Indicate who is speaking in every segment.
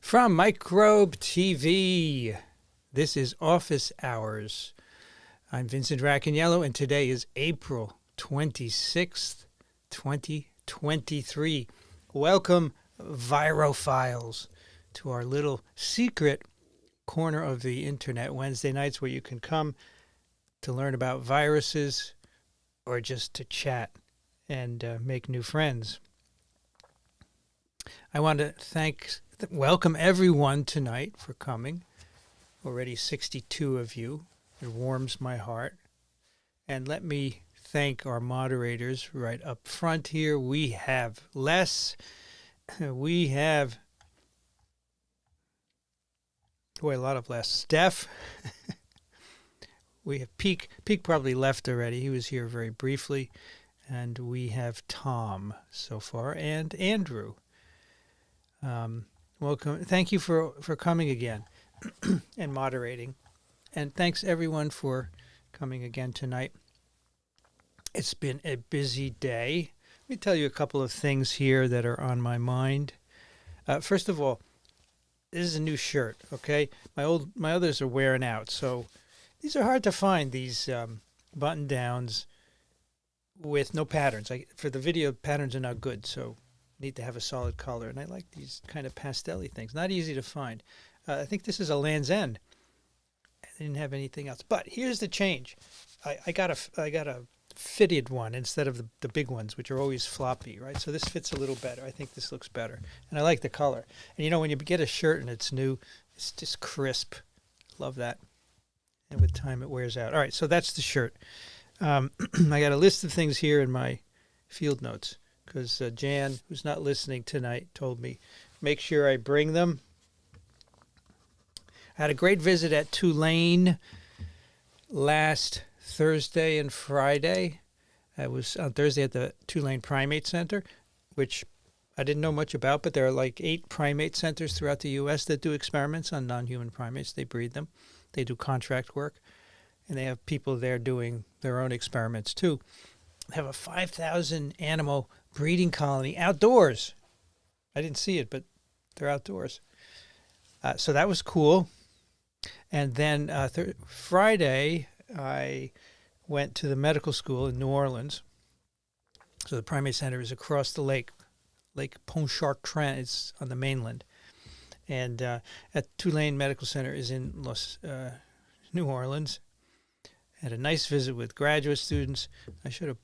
Speaker 1: From Microbe TV, this is Office Hours. I'm Vincent Racaniello, and today is April 26th, 2023. Welcome, Virophiles, to our little secret corner of the internet Wednesday nights where you can come to learn about viruses or just to chat and make new friends. I want to welcome everyone tonight for coming. Already 62 of you. It warms my heart. And let me thank our moderators right up front here. We have Les. We have, a lot of Les. Steph. We have Peak. Peak probably left already. He was here very briefly. And we have Tom so far and Andrew. Welcome. Thank you for coming again and moderating. And thanks everyone for coming again tonight. It's been a busy day. Let me tell you a couple of things here that are on my mind. First of all, this is a new shirt, okay? My others are wearing out, so these are hard to find, these button downs with no patterns. For the video, patterns are not good, so need to have a solid color. And I like these kind of pastel-y things. Not easy to find. I think this is a Land's End. I didn't have anything else. But here's the change. I got a fitted one instead of the big ones, which are always floppy, right? So this fits a little better. I think this looks better. And I like the color. And you know, when you get a shirt and it's new, it's just crisp. Love that. And with time, it wears out. All right, so that's the shirt. I got a list of things here in my field notes because Jan, who's not listening tonight, told me, make sure I bring them. I had a great visit at Tulane last Thursday and Friday. I was on Thursday at the Tulane Primate Center, which I didn't know much about, but there are like 8 primate centers throughout the U.S. that do experiments on non-human primates. They breed them. They do contract work, and they have people there doing their own experiments too. They have a 5,000 animal breeding colony outdoors. I didn't see it, but they're outdoors. So that was cool. And then Friday, I went to the medical school in New Orleans. So the primate center is across the lake, Lake Pontchartrain. It's on the mainland. And at Tulane Medical Center is in New Orleans. Had a nice visit with graduate students. I should have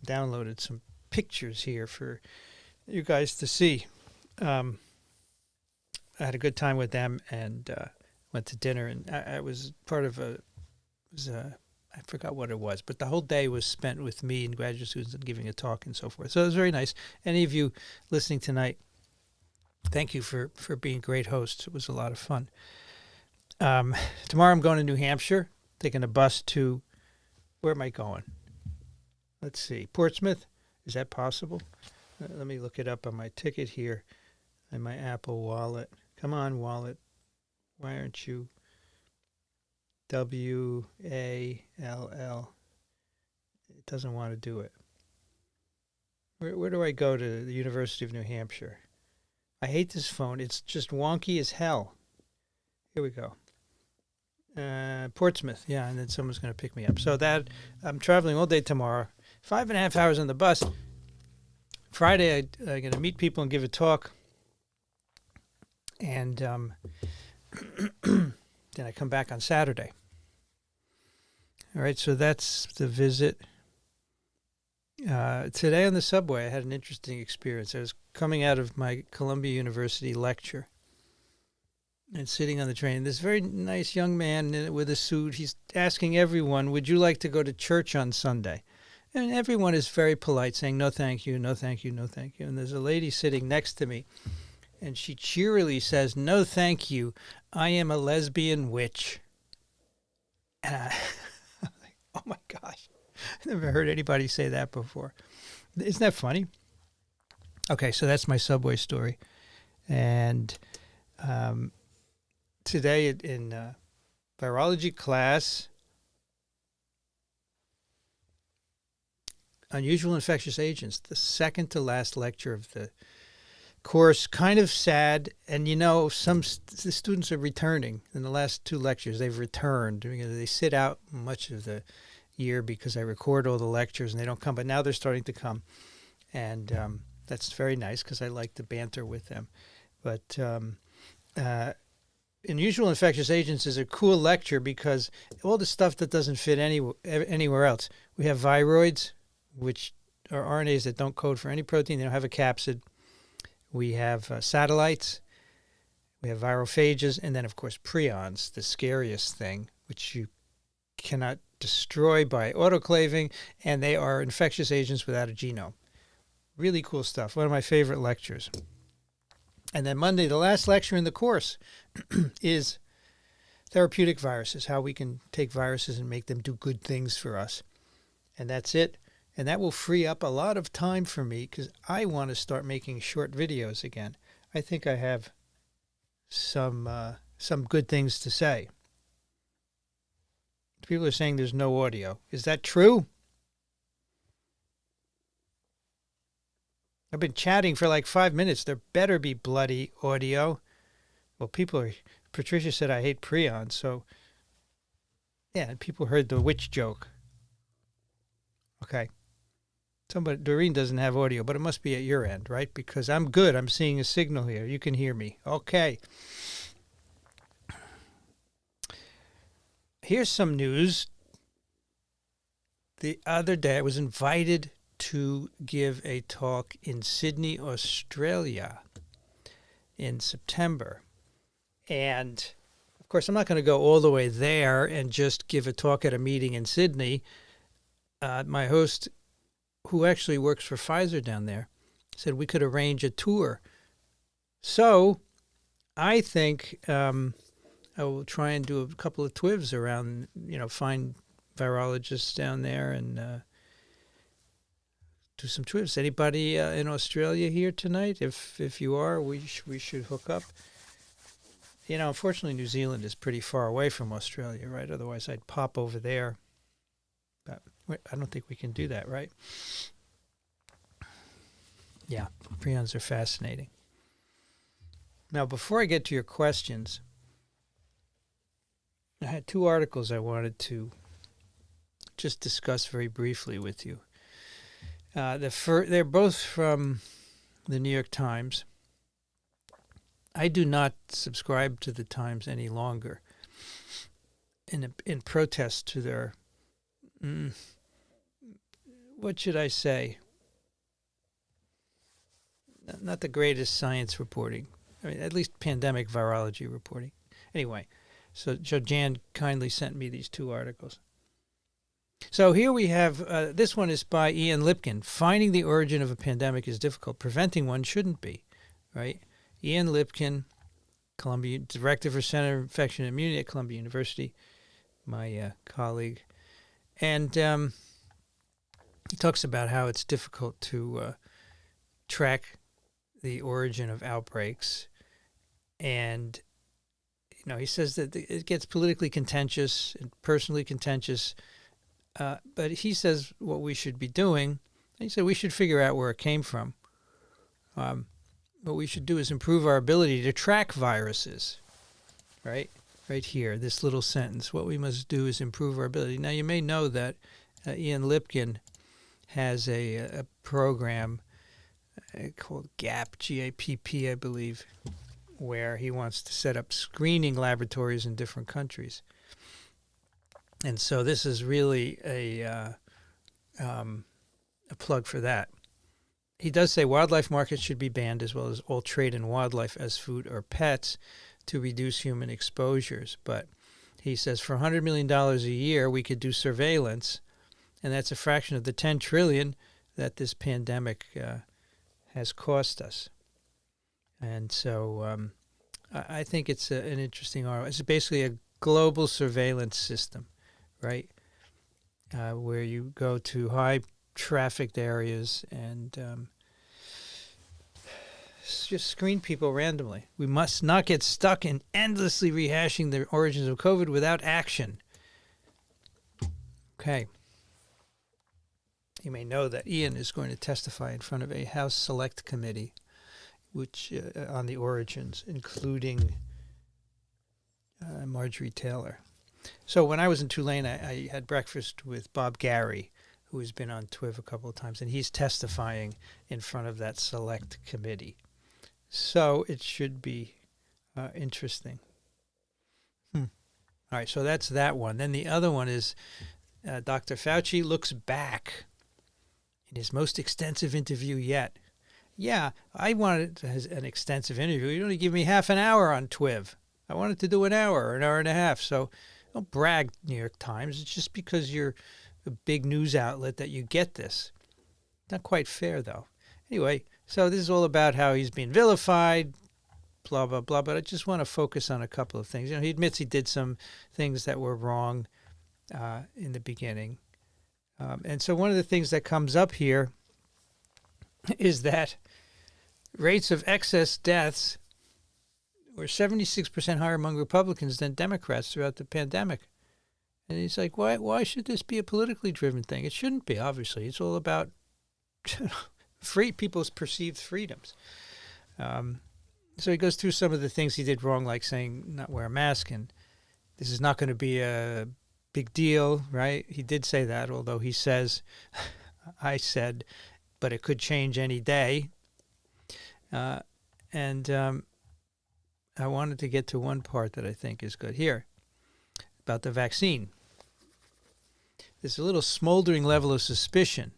Speaker 1: downloaded some pictures here for you guys to see. I had a good time with them and went to dinner, and I was part of I forgot what it was, but the whole day was spent with me and graduate students and giving a talk and so forth. So it was very nice. Any of you listening tonight, thank you for being great hosts. It was a lot of fun. Tomorrow I'm going to New Hampshire, taking a bus to, where am I going? Let's see, Portsmouth. Is that possible? Let me look it up on my ticket here in my Apple Wallet. Come on, wallet. Why aren't you? WALL. It doesn't want to do it. Where do I go to the University of New Hampshire? I hate this phone. It's just wonky as hell. Here we go. Portsmouth. Yeah, and then someone's going to pick me up. So that I'm traveling all day tomorrow. 5.5 hours on the bus. Friday, I'm going to meet people and give a talk. And then I come back on Saturday. All right, so that's the visit. Today on the subway, I had an interesting experience. I was coming out of my Columbia University lecture and sitting on the train. This very nice young man with a suit, he's asking everyone, would you like to go to church on Sunday? And everyone is very polite, saying, no, thank you, no, thank you, no, thank you. And there's a lady sitting next to me, and she cheerily says, no, thank you, I am a lesbian witch. And I'm like, oh, my gosh. I've never heard anybody say that before. Isn't that funny? Okay, so that's my subway story. And today in virology class, unusual infectious agents, the second to last lecture of the course. Kind of sad. And, the students are returning. In the last 2 lectures, they've returned. They sit out much of the year because I record all the lectures and they don't come. But now they're starting to come. And that's very nice because I like to banter with them. But unusual infectious agents is a cool lecture because all the stuff that doesn't fit anywhere else. We have viroids, which are RNAs that don't code for any protein. They don't have a capsid. We have satellites. We have virophages. And then, of course, prions, the scariest thing, which you cannot destroy by autoclaving. And they are infectious agents without a genome. Really cool stuff. One of my favorite lectures. And then Monday, the last lecture in the course is therapeutic viruses, how we can take viruses and make them do good things for us. And that's it. And that will free up a lot of time for me because I want to start making short videos again. I think I have some good things to say. People are saying there's no audio. Is that true? I've been chatting for like 5 minutes. There better be bloody audio. Well, Patricia said I hate prions, so yeah, and people heard the witch joke. Okay. Doreen doesn't have audio, but it must be at your end, right? Because I'm good. I'm seeing a signal here. You can hear me. Okay. Here's some news. The other day I was invited to give a talk in Sydney, Australia in September. And, of course, I'm not going to go all the way there and just give a talk at a meeting in Sydney. My host, who actually works for Pfizer down there, said we could arrange a tour. So I think I will try and do a couple of TWIVs around, find virologists down there and do some TWIVs. Anybody in Australia here tonight? If you are, we should hook up. Unfortunately, New Zealand is pretty far away from Australia, right? Otherwise, I'd pop over there. But I don't think we can do that, right? Yeah, prions are fascinating. Now, before I get to your questions, I had 2 articles I wanted to just discuss very briefly with you. They're both from the New York Times. I do not subscribe to the Times any longer in protest to their, what should I say, not the greatest science reporting. I mean, at least pandemic virology reporting. Anyway, so Jan kindly sent me these 2 articles. So here we have, this one is by Ian Lipkin. Finding the origin of a pandemic is difficult. Preventing one shouldn't be, right? Ian Lipkin, Director for Center of Infection and Immunity at Columbia University, my colleague. And he talks about how it's difficult to track the origin of outbreaks. And, he says that it gets politically contentious and personally contentious. But he says what we should be doing, he said we should figure out where it came from. What we should do is improve our ability to track viruses, right? Right here, this little sentence. What we must do is improve our ability. Now, you may know that Ian Lipkin has a program called GAPP, G-A-P-P, I believe, where he wants to set up screening laboratories in different countries. And so this is really a plug for that. He does say wildlife markets should be banned as well as all trade in wildlife as food or pets to reduce human exposures. But he says for $100 million a year, we could do surveillance, and that's a fraction of the $10 trillion that this pandemic has cost us. And so I think it's an interesting article. It's basically a global surveillance system, right, where you go to high-trafficked areas and just screen people randomly. We must not get stuck in endlessly rehashing the origins of COVID without action. Okay. You may know that Ian is going to testify in front of a House Select Committee which on the origins, including Marjorie Taylor. So when I was in Tulane, I had breakfast with Bob Gary, who has been on TWIV a couple of times, and he's testifying in front of that select committee. So it should be interesting. All right, so that's that one. Then the other one is Dr. Fauci looks back in his most extensive interview yet. Yeah, I wanted an extensive interview. You only give me half an hour on TWIV. I wanted to do an hour or an hour and a half. So don't brag, New York Times. It's just because you're a big news outlet that you get this. Not quite fair, though. Anyway, so this is all about how he's being vilified, blah, blah, blah. But I just want to focus on a couple of things. You know, he admits he did some things that were wrong in the beginning. And so one of the things that comes up here is that rates of excess deaths were 76% higher among Republicans than Democrats throughout the pandemic. And he's like, why should this be a politically driven thing? It shouldn't be, obviously. It's all about free people's perceived freedoms. So he goes through some of the things he did wrong, like saying not wear a mask, and this is not going to be a big deal, right? He did say that, although he says, I said, but it could change any day. And I wanted to get to one part that I think is good here about the vaccine. There's a little smoldering level of suspicion.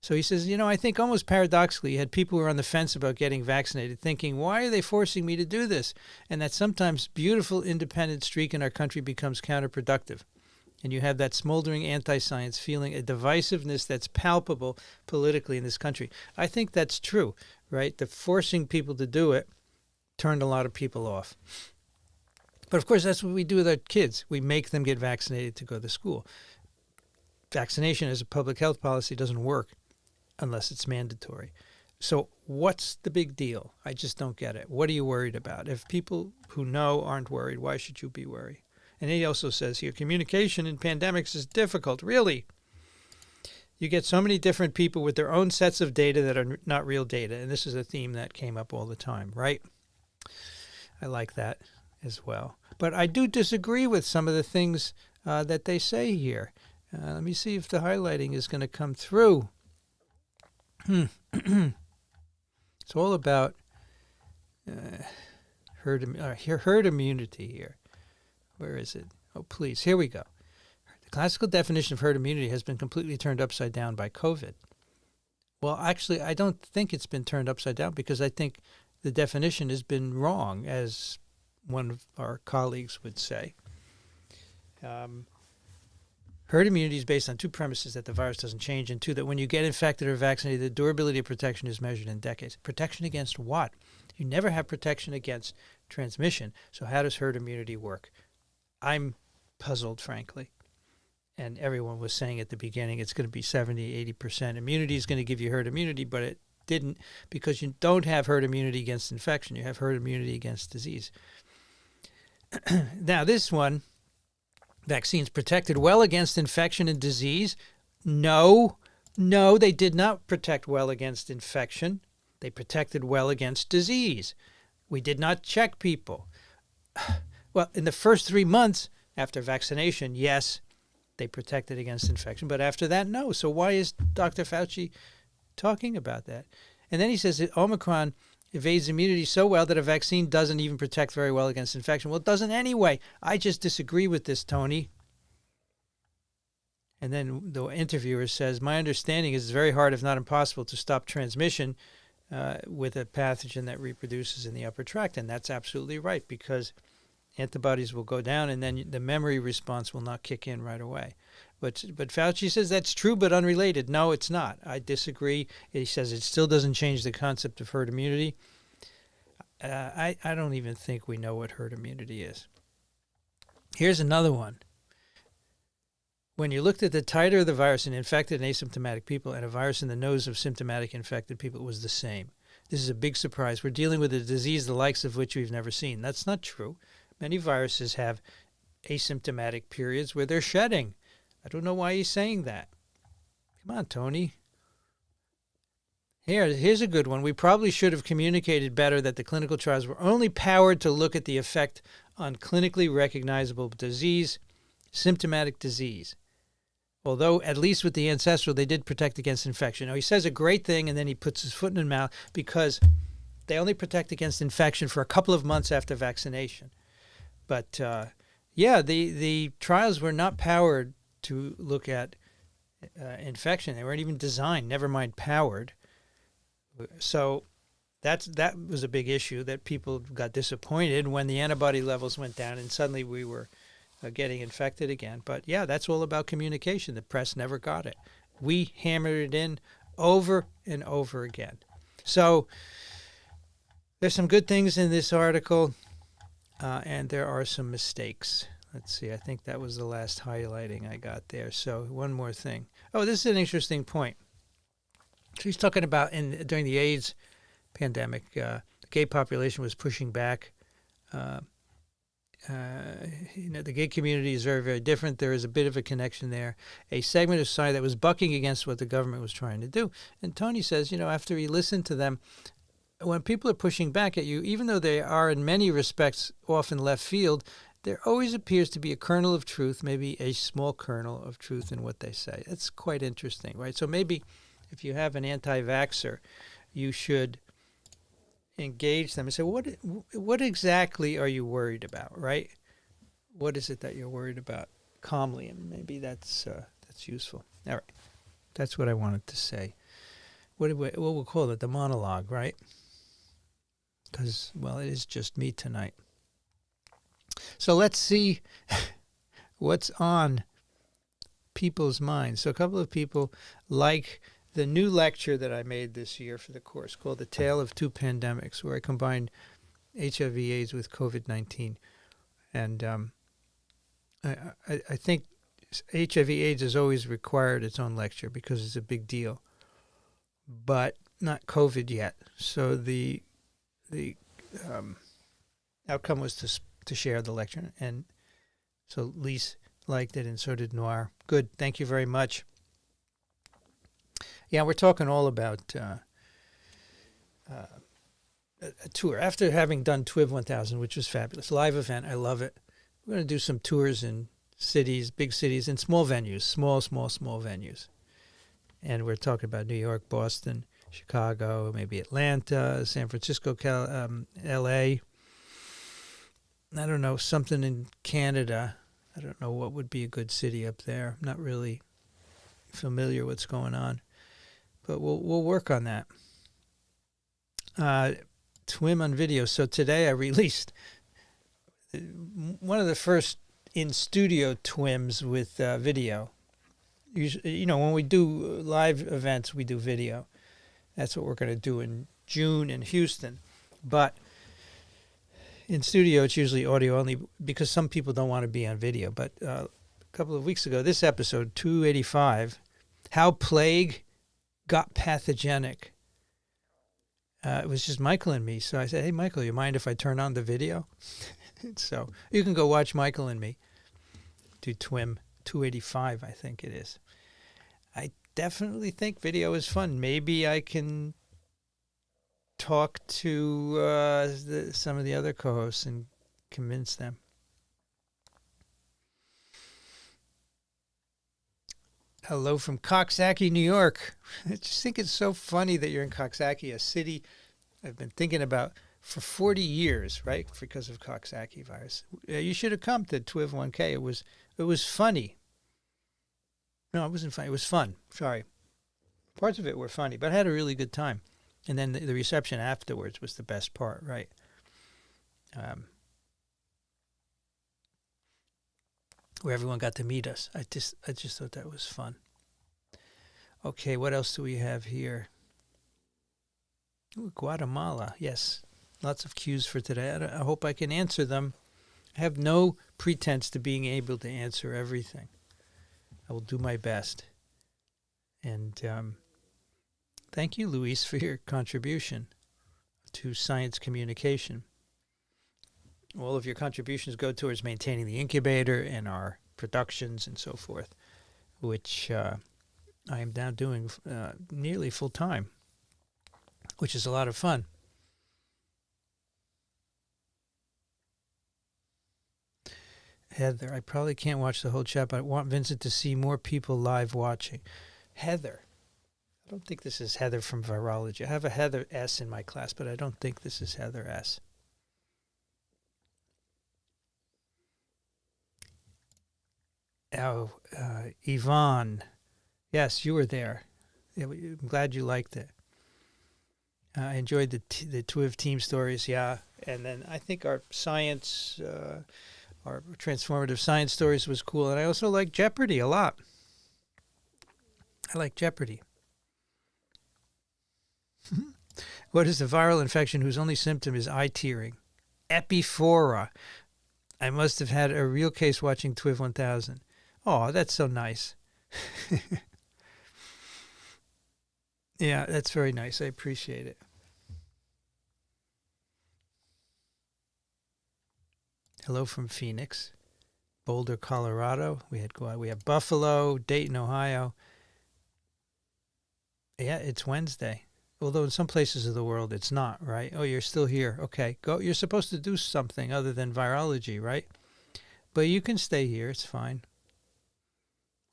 Speaker 1: So he says, I think almost paradoxically, you had people who were on the fence about getting vaccinated thinking, why are they forcing me to do this? And that sometimes beautiful independent streak in our country becomes counterproductive. And you have that smoldering anti-science feeling, a divisiveness that's palpable politically in this country. I think that's true, right? The forcing people to do it turned a lot of people off. But of course, that's what we do with our kids. We make them get vaccinated to go to school. Vaccination as a public health policy doesn't work unless it's mandatory. So what's the big deal? I just don't get it. What are you worried about? If people who know aren't worried, why should you be worried? And he also says here, communication in pandemics is difficult. Really? You get so many different people with their own sets of data that are not real data. And this is a theme that came up all the time, right? I like that as well. But I do disagree with some of the things that they say here. Let me see if the highlighting is going to come through. It's all about herd immunity here. Where is it? Oh, please. Here we go. The classical definition of herd immunity has been completely turned upside down by COVID. Well, actually, I don't think it's been turned upside down because I think the definition has been wrong, as one of our colleagues would say. Herd immunity is based on two premises: that the virus doesn't change, and two, that when you get infected or vaccinated, the durability of protection is measured in decades. Protection against what? You never have protection against transmission. So how does herd immunity work? I'm puzzled, frankly. And everyone was saying at the beginning it's going to be 70, 80%. Immunity is going to give you herd immunity, but it didn't, because you don't have herd immunity against infection. You have herd immunity against disease. Now, this one, vaccines protected well against infection and disease. No, they did not protect well against infection. They protected well against disease. We did not check people. Well, in the first 3 months after vaccination, yes, they protected against infection. But after that, no. So why is Dr. Fauci talking about that? And then he says that Omicron evades immunity so well that a vaccine doesn't even protect very well against infection. Well, it doesn't anyway. I just disagree with this, Tony. And then the interviewer says, my understanding is it's very hard, if not impossible, to stop transmission with a pathogen that reproduces in the upper tract. And that's absolutely right, because antibodies will go down and then the memory response will not kick in right away. But Fauci says that's true but unrelated. No, it's not. I disagree. He says it still doesn't change the concept of herd immunity. I don't even think we know what herd immunity is. Here's another one. When you looked at the titer of the virus in infected and asymptomatic people and a virus in the nose of symptomatic infected people, it was the same. This is a big surprise. We're dealing with a disease the likes of which we've never seen. That's not true. Many viruses have asymptomatic periods where they're shedding. I don't know why he's saying that. Come on, Tony. Here's a good one. We probably should have communicated better that the clinical trials were only powered to look at the effect on clinically recognizable disease, symptomatic disease. Although, at least with the ancestral, they did protect against infection. Now, he says a great thing, and then he puts his foot in his mouth because they only protect against infection for a couple of months after vaccination. But, the trials were not powered to look at infection. They weren't even designed, never mind powered. So that was a big issue, that people got disappointed when the antibody levels went down and suddenly we were getting infected again. But yeah, that's all about communication. The press never got it. We hammered it in over and over again. So there's some good things in this article, and there are some mistakes. Let's see. I think that was the last highlighting I got there. So one more thing. Oh, this is an interesting point. She's talking about during the AIDS pandemic, the gay population was pushing back. The gay community is very, very different. There is a bit of a connection there. A segment of society that was bucking against what the government was trying to do. And Tony says, after he listened to them, when people are pushing back at you, even though they are in many respects often left field, there always appears to be a kernel of truth, maybe a small kernel of truth in what they say. That's quite interesting, right? So maybe if you have an anti-vaxxer, you should engage them and say, what exactly are you worried about, right? What is it that you're worried about? Calmly, and maybe that's useful. All right. That's what I wanted to say. What we'll call it, the monologue, right? Because, well, it is just me tonight. So let's see what's on people's minds. So a couple of people like the new lecture that I made this year for the course called The Tale of Two Pandemics, where I combined HIV/AIDS with COVID-19. And I think HIV/AIDS has always required its own lecture because it's a big deal, but not COVID yet. So the outcome was to share the lecture. And so Lise liked it, and so did Noir. Good. Thank you very much. Yeah, we're talking all about a tour. After having done TWIV 1000, which was fabulous, live event, I love it. We're going to do some tours in cities, big cities, and small venues, small venues. And we're talking about New York, Boston, Chicago, maybe Atlanta, San Francisco, L.A. I don't know, something in Canada. I don't know what would be a good city up there. I'm not really familiar what's going on. But we'll work on that. TWIM on video. So today I released one of the first in-studio TWIMs with video. Usually, when we do live events, we do video. That's what we're going to do in June in Houston. But in studio, it's usually audio only because some people don't want to be on video. But a couple of weeks ago, this episode, 285, How Plague Got Pathogenic. It was just Michael and me. So I said, hey, Michael, you mind if I turn on the video? So you can go watch Michael and me do TWIM 285, I think it is. I definitely think video is fun. Maybe I can talk to some of the other co-hosts and convince them. Hello from Coxsackie, New York. I just think it's so funny that you're in Coxsackie, a city I've been thinking about for 40 years, right? Because of Coxsackie virus. You should have come to TWIV 1K. It was funny. No, it wasn't funny. It was fun. Sorry. Parts of it were funny, but I had a really good time. And then the reception afterwards was the best part, right? Where everyone got to meet us. I just thought that was fun. Okay, what else do we have here? Ooh, Guatemala, yes. Lots of cues for today. I hope I can answer them. I have no pretense to being able to answer everything. I will do my best. And thank you, Luis, for your contribution to science communication. All of your contributions go towards maintaining the incubator and our productions and so forth, which I am now doing nearly full time. which is a lot of fun. Heather, I probably can't watch the whole chat, but I want Vincent to see more people live watching. Heather. I don't think this is Heather from Virology. I have a Heather S in my class, but I don't think this is Heather S. Oh, Yvonne. Yes, you were there. I'm glad you liked it. I enjoyed the TWIV team stories, yeah. And then I think our science, our transformative science stories was cool. And I also like Jeopardy a lot. I like Jeopardy. What is a viral infection whose only symptom is eye tearing? Epiphora. I must have had a real case watching TWIV 1000. Oh, that's so nice. Yeah, that's very nice. I appreciate it. Hello from Phoenix, Boulder, Colorado. We have Buffalo, Dayton, Ohio. Yeah, it's Wednesday. Although in some places of the world it's not, right? Oh, you're still here. Okay, go. You're supposed to do something other than virology, right? But you can stay here. It's fine.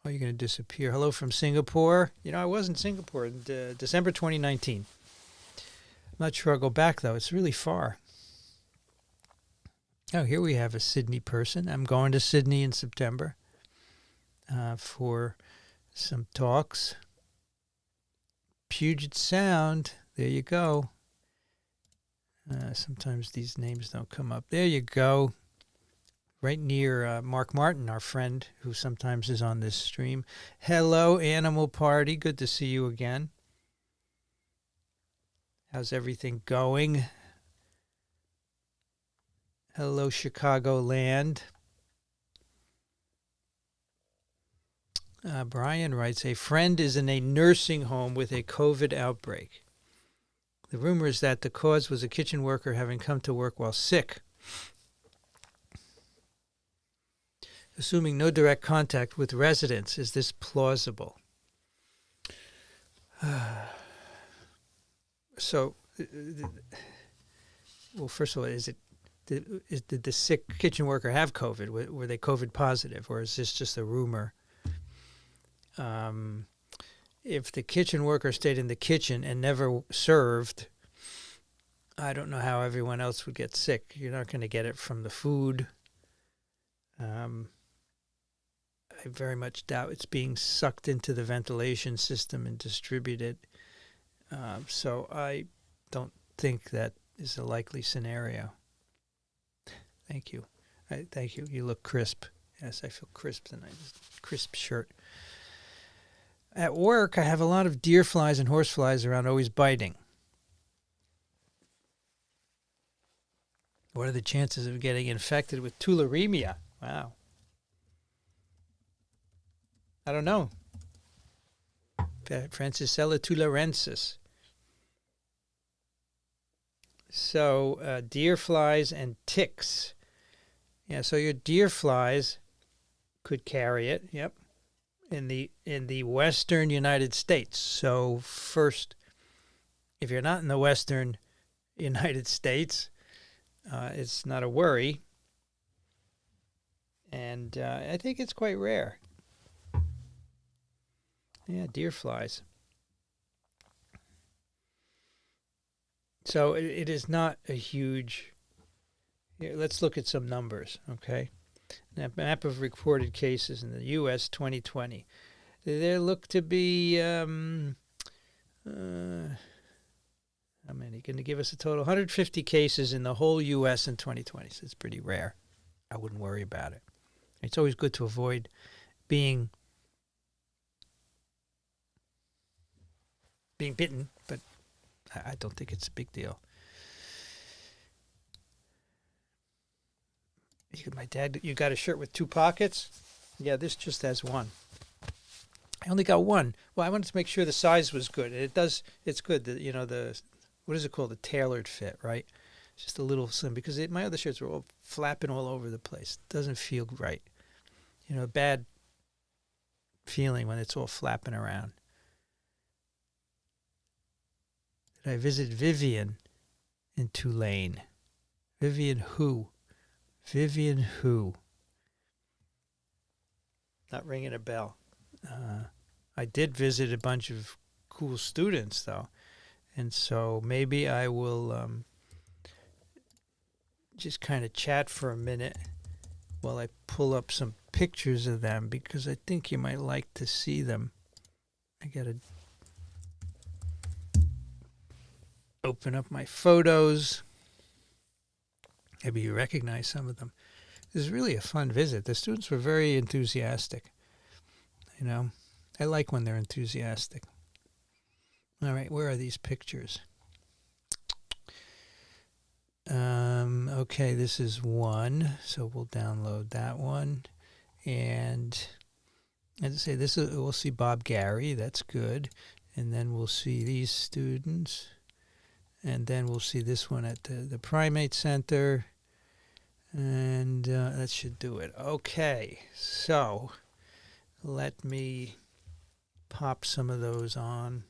Speaker 1: Oh, you're going to disappear. Hello from Singapore. You know, I was in Singapore in December 2019. I'm not sure I'll go back, though. It's really far. Oh, here we have a Sydney person. I'm going to Sydney in September for some talks. Puget Sound. There you go. Sometimes these names don't come up. There you go. Right near Mark Martin, our friend, who sometimes is on this stream. Hello, Animal Party. Good to see you again. How's everything going? Hello, Chicagoland. Brian writes, a friend is in a nursing home with a COVID outbreak. The rumor is that the cause was a kitchen worker having come to work while sick. Assuming no direct contact with residents, is this plausible? So, well, first of all, did the sick kitchen worker have COVID? Were they COVID positive, or is this just a rumor? If the kitchen worker stayed in the kitchen and never served, I don't know how everyone else would get sick. You're not going to get it from the food. I very much doubt it's being sucked into the ventilation system and distributed. So I don't think that is a likely scenario. Thank you. Thank you. You look crisp. Yes, I feel crisp tonight. Crisp shirt. At work, I have a lot of deer flies and horse flies around, always biting. What are the chances of getting infected with tularemia? Wow. I don't know. Francisella tularensis. So, deer flies and ticks. Yeah, so your deer flies could carry it. Yep. In the western United States. So first, if you're not in the western United States, it's not a worry. And I think it's quite rare. Yeah, deer flies. So it is not a huge... Here, let's look at some numbers, okay? A map of reported cases in the U.S. 2020. There look to be... how many? Going to give us a total 150 cases in the whole U.S. in 2020. So it's pretty rare. I wouldn't worry about it. It's always good to avoid being bitten, but I don't think it's a big deal. My dad, you got a shirt with 2 pockets? Yeah, this just has 1. I only got 1. Well, I wanted to make sure the size was good. It's good. What is it called? The tailored fit, right? It's just a little slim because my other shirts were all flapping all over the place. It doesn't feel right. A bad feeling when it's all flapping around. Did I visit Vivian in Tulane? Vivian who? Vivian who? Not ringing a bell. I did visit a bunch of cool students, though. And so maybe I will just kind of chat for a minute while I pull up some pictures of them, because I think you might like to see them. I got to open up my photos. Maybe you recognize some of them. This is really a fun visit. The students were very enthusiastic. You know, I like when they're enthusiastic. All right, where are these pictures? Okay, this is one, so we'll download that one. And as I say, we'll see Bob Gary. That's good. And then we'll see these students. And then we'll see this one at the Primate Center. And that should do it. Okay, so let me pop some of those on.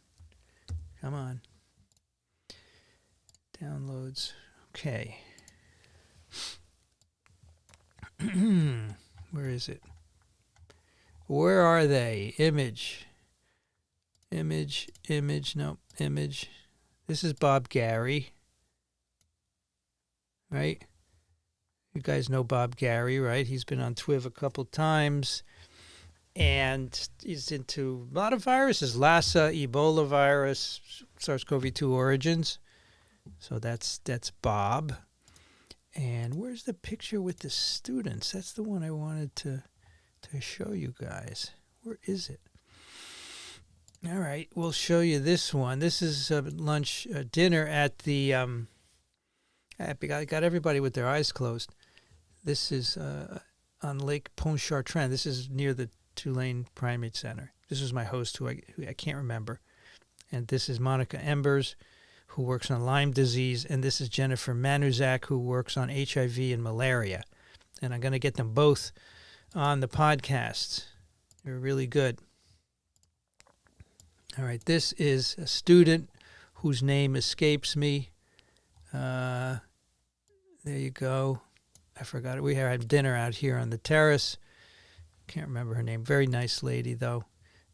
Speaker 1: Come on. Downloads. Okay. Where is it? Where are they? Image. No, image. This is Bob Gary. Right? You guys know Bob Gary, right? He's been on TWIV a couple times. And he's into a lot of viruses. Lassa, Ebola virus, SARS-CoV-2 origins. So that's Bob. And where's the picture with the students? That's the one I wanted to show you guys. Where is it? All right, we'll show you this one. This is dinner at the I got everybody with their eyes closed. This is on Lake Pontchartrain. This is near the Tulane Primate Center. This was my host, who I can't remember. And this is Monica Embers, who works on Lyme disease. And this is Jennifer Manuzak, who works on HIV and malaria. And I'm going to get them both on the podcasts. They're really good. All right, this is a student whose name escapes me. There you go. I forgot it. We had dinner out here on the terrace. Can't remember her name. Very nice lady, though.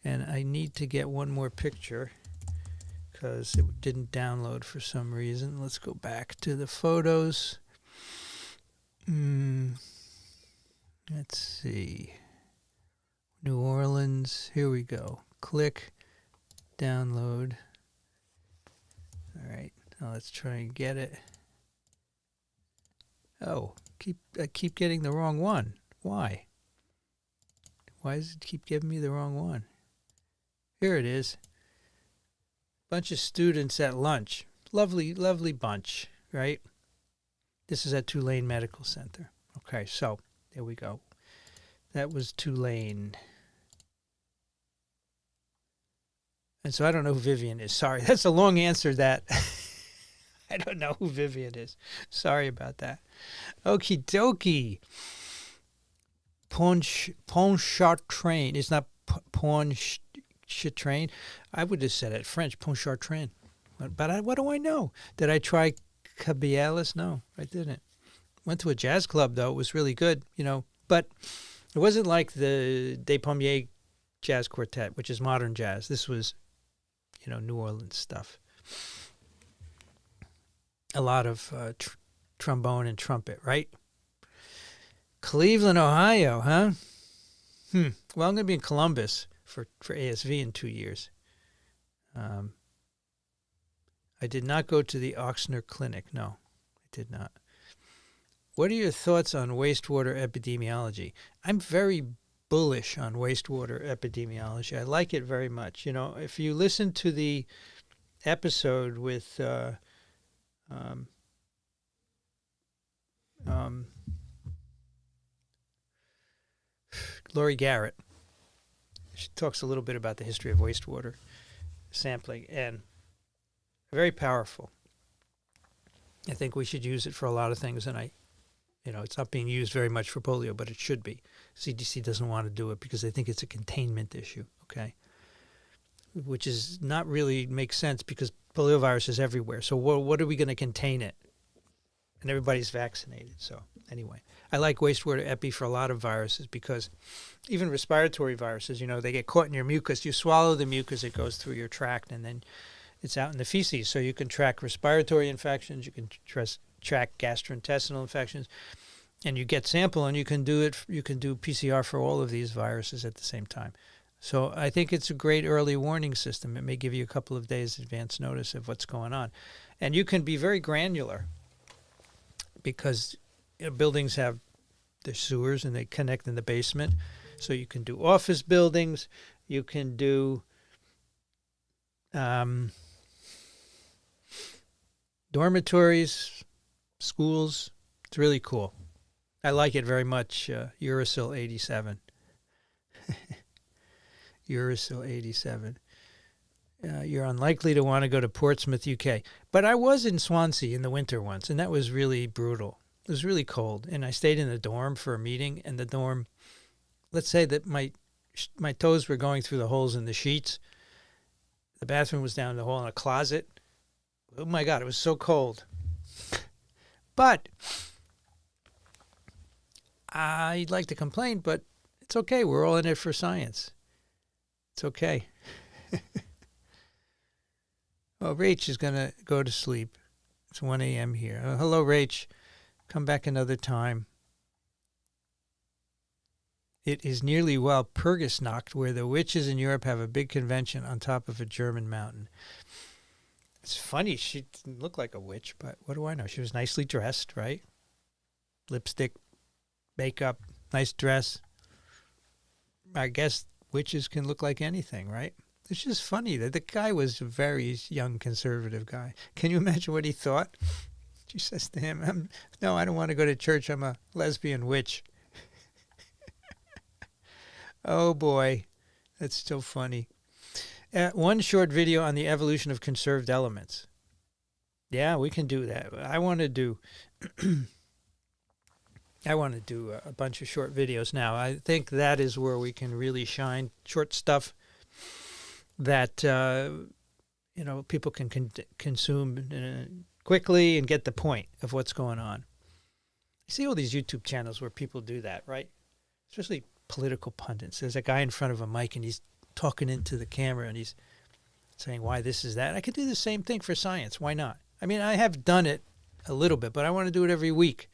Speaker 1: And I need to get one more picture because it didn't download for some reason. Let's go back to the photos. Let's see. New Orleans. Here we go. Click. Download. All right. Now let's try and get it. Oh, I keep getting the wrong one. Why? Why does it keep giving me the wrong one? Here it is. Bunch of students at lunch. Lovely, lovely bunch, right? This is at Tulane Medical Center. Okay, so there we go. That was Tulane. And so I don't know who Vivian is. Sorry, that's a long answer that I don't know who Vivian is. Sorry about that. Okie dokie. Pontchartrain. It's not Pontchartrain. I would have said it French, Pontchartrain. But what do I know? Did I try Cabielis? No, I didn't. Went to a jazz club, though. It was really good, But it wasn't like the Des Pommiers Jazz Quartet, which is modern jazz. This was, New Orleans stuff. A lot of trombone and trumpet, right? Cleveland, Ohio, huh? Well, I'm going to be in Columbus for ASV in 2 years. I did not go to the Oxner Clinic. No, I did not. What are your thoughts on wastewater epidemiology? I'm very bullish on wastewater epidemiology. I like it very much. If you listen to the episode with Lori Garrett, she talks a little bit about the history of wastewater sampling, and very powerful. I think we should use it for a lot of things, and it's not being used very much for polio, but it should be. CDC doesn't want to do it because they think it's a containment issue, okay? which is not really makes sense because poliovirus is everywhere. So what are we going to contain it? And everybody's vaccinated. So anyway, I like wastewater epi for a lot of viruses because even respiratory viruses, they get caught in your mucus. You swallow the mucus, it goes through your tract, and then it's out in the feces. So you can track respiratory infections, you can track gastrointestinal infections, and you get sample, and you can do PCR for all of these viruses at the same time. So I think it's a great early warning system. It may give you a couple of days advance notice of what's going on. And you can be very granular because buildings have their sewers and they connect in the basement. So you can do office buildings. You can do dormitories, schools. It's really cool. I like it very much. Uracil 87. Uracil 87. You're unlikely to want to go to Portsmouth, UK. But I was in Swansea in the winter once, and that was really brutal. It was really cold, and I stayed in the dorm for a meeting, and the dorm, let's say that my toes were going through the holes in the sheets. The bathroom was down the hall in a closet. Oh, my God, it was so cold. But I'd like to complain, but it's okay. We're all in it for science. It's okay. Well, Rach is going to go to sleep. It's 1 a.m. here. Hello, Rach. Come back another time. It is nearly Walpurgisnacht, where the witches in Europe have a big convention on top of a German mountain. It's funny. She didn't look like a witch, but what do I know? She was nicely dressed, right? Lipstick, makeup, nice dress. I guess witches can look like anything, right? It's just funny that the guy was a very young conservative guy. Can you imagine what he thought? She says to him, no, I don't want to go to church. I'm a lesbian witch. Oh, boy. That's still funny. One short video on the evolution of conserved elements. Yeah, we can do that. I want to do a bunch of short videos now. I think that is where we can really shine. Short stuff that people can consume quickly and get the point of what's going on. You see all these YouTube channels where people do that, right? Especially political pundits. There's a guy in front of a mic and he's talking into the camera and he's saying why this is that. I could do the same thing for science. Why not? I mean, I have done it a little bit, but I want to do it every week.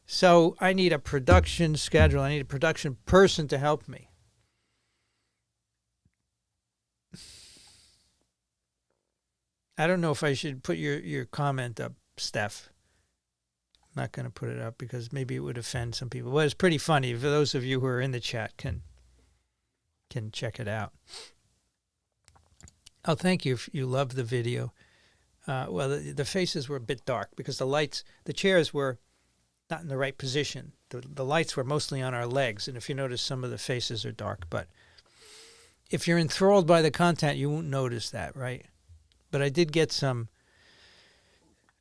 Speaker 1: So I need a production schedule. I need a production person to help me. I don't know if I should put your comment up, Steph. I'm not going to put it up because maybe it would offend some people. Well, it's pretty funny. For those of you who are in the chat can check it out. Oh, thank you if you love the video. Well, the faces were a bit dark because the chairs were not in the right position. The lights were mostly on our legs, and if you notice, some of the faces are dark. But if you're enthralled by the content, you won't notice that, right? But I did get some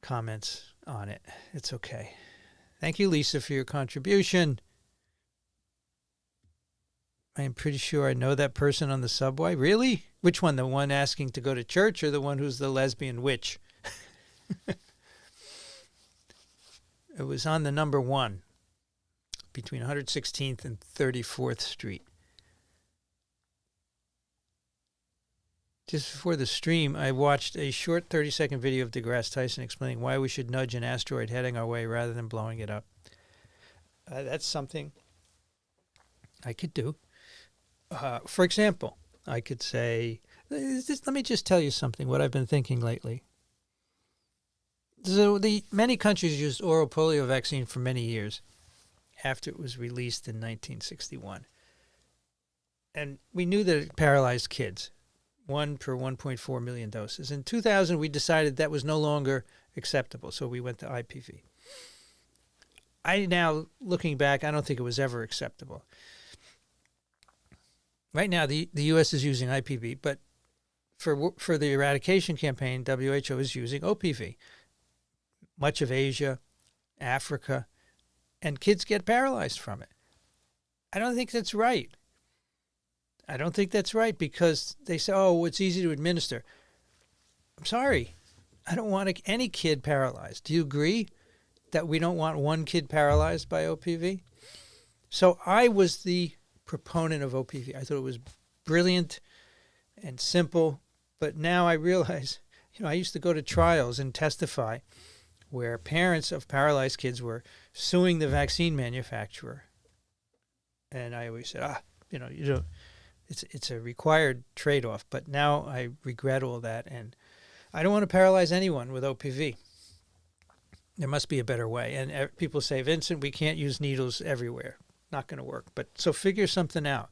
Speaker 1: comments on it. It's okay. Thank you, Lisa, for your contribution. I am pretty sure I know that person on the subway. Really? Which one? The one asking to go to church or the one who's the lesbian witch? It was on the number 1 between 116th and 34th Street. Just before the stream, I watched a short 30-second video of DeGrasse Tyson explaining why we should nudge an asteroid heading our way rather than blowing it up. That's something I could do. For example, I could say, let me just tell you something, what I've been thinking lately. So many countries used oral polio vaccine for many years after it was released in 1961. And we knew that it paralyzed kids. 1 per 1.4 million doses. In 2000, we decided that was no longer acceptable, so we went to IPV. Now, looking back, I don't think it was ever acceptable. Right now, the U.S. is using IPV, but for the eradication campaign, WHO is using OPV. Much of Asia, Africa, and kids get paralyzed from it. I don't think that's right. I don't think that's right because they say, oh, it's easy to administer. I'm sorry. I don't want any kid paralyzed. Do you agree that we don't want one kid paralyzed by OPV? So I was the proponent of OPV. I thought it was brilliant and simple. But now I realize, I used to go to trials and testify where parents of paralyzed kids were suing the vaccine manufacturer. And I always said, it's a required trade-off. But now I regret all that. And I don't want to paralyze anyone with OPV. There must be a better way. And people say, Vincent, we can't use needles everywhere. Not going to work. But so figure something out.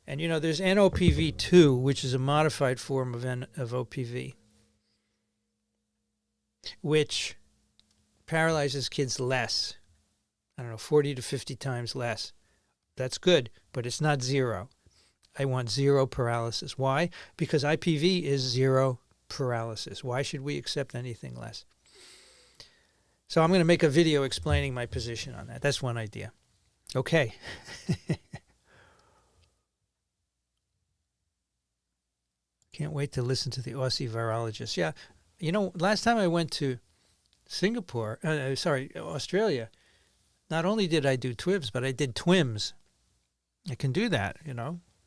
Speaker 1: And, there's NOPV2, which is a modified form of OPV, which paralyzes kids less. 40 to 50 times less. That's good, but it's not zero. I want zero paralysis. Why? Because IPV is zero paralysis. Why should we accept anything less? So I'm going to make a video explaining my position on that. That's one idea. Okay. Can't wait to listen to the Aussie virologist. Yeah. Last time I went to Australia, not only did I do TWIVs, but I did TWIMs. I can do that,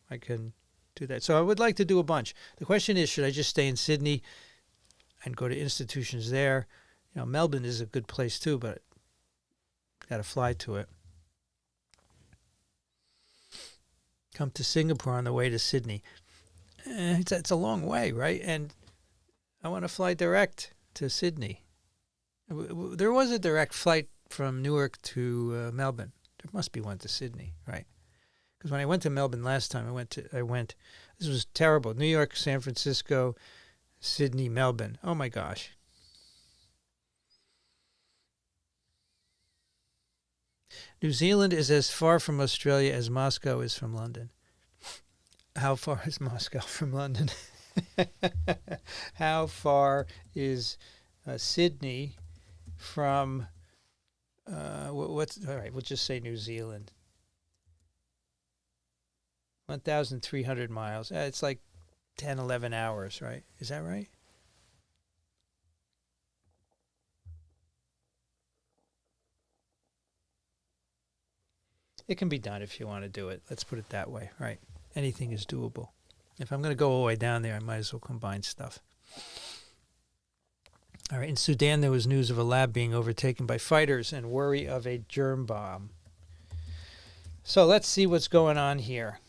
Speaker 1: I can do that. So I would like to do a bunch. The question is, should I just stay in Sydney and go to institutions there? Melbourne is a good place too, but got to fly to it. Come to Singapore on the way to Sydney. It's a long way, right? And I want to fly direct to Sydney. There was a direct flight from Newark to Melbourne. There must be one to Sydney, right? Because when I went to Melbourne last time, this was terrible. New York, San Francisco, Sydney, Melbourne. Oh my gosh. New Zealand is as far from Australia as Moscow is from London. How far is Moscow from London? How far is Sydney from, all right, we'll just say New Zealand. 1,300 miles. It's like 10, 11 hours, right? Is that right? It can be done if you want to do it. Let's put it that way, right? Anything is doable. If I'm going to go all the way down there, I might as well combine stuff. All right, in Sudan, there was news of a lab being overtaken by fighters and worry of a germ bomb. So let's see what's going on here.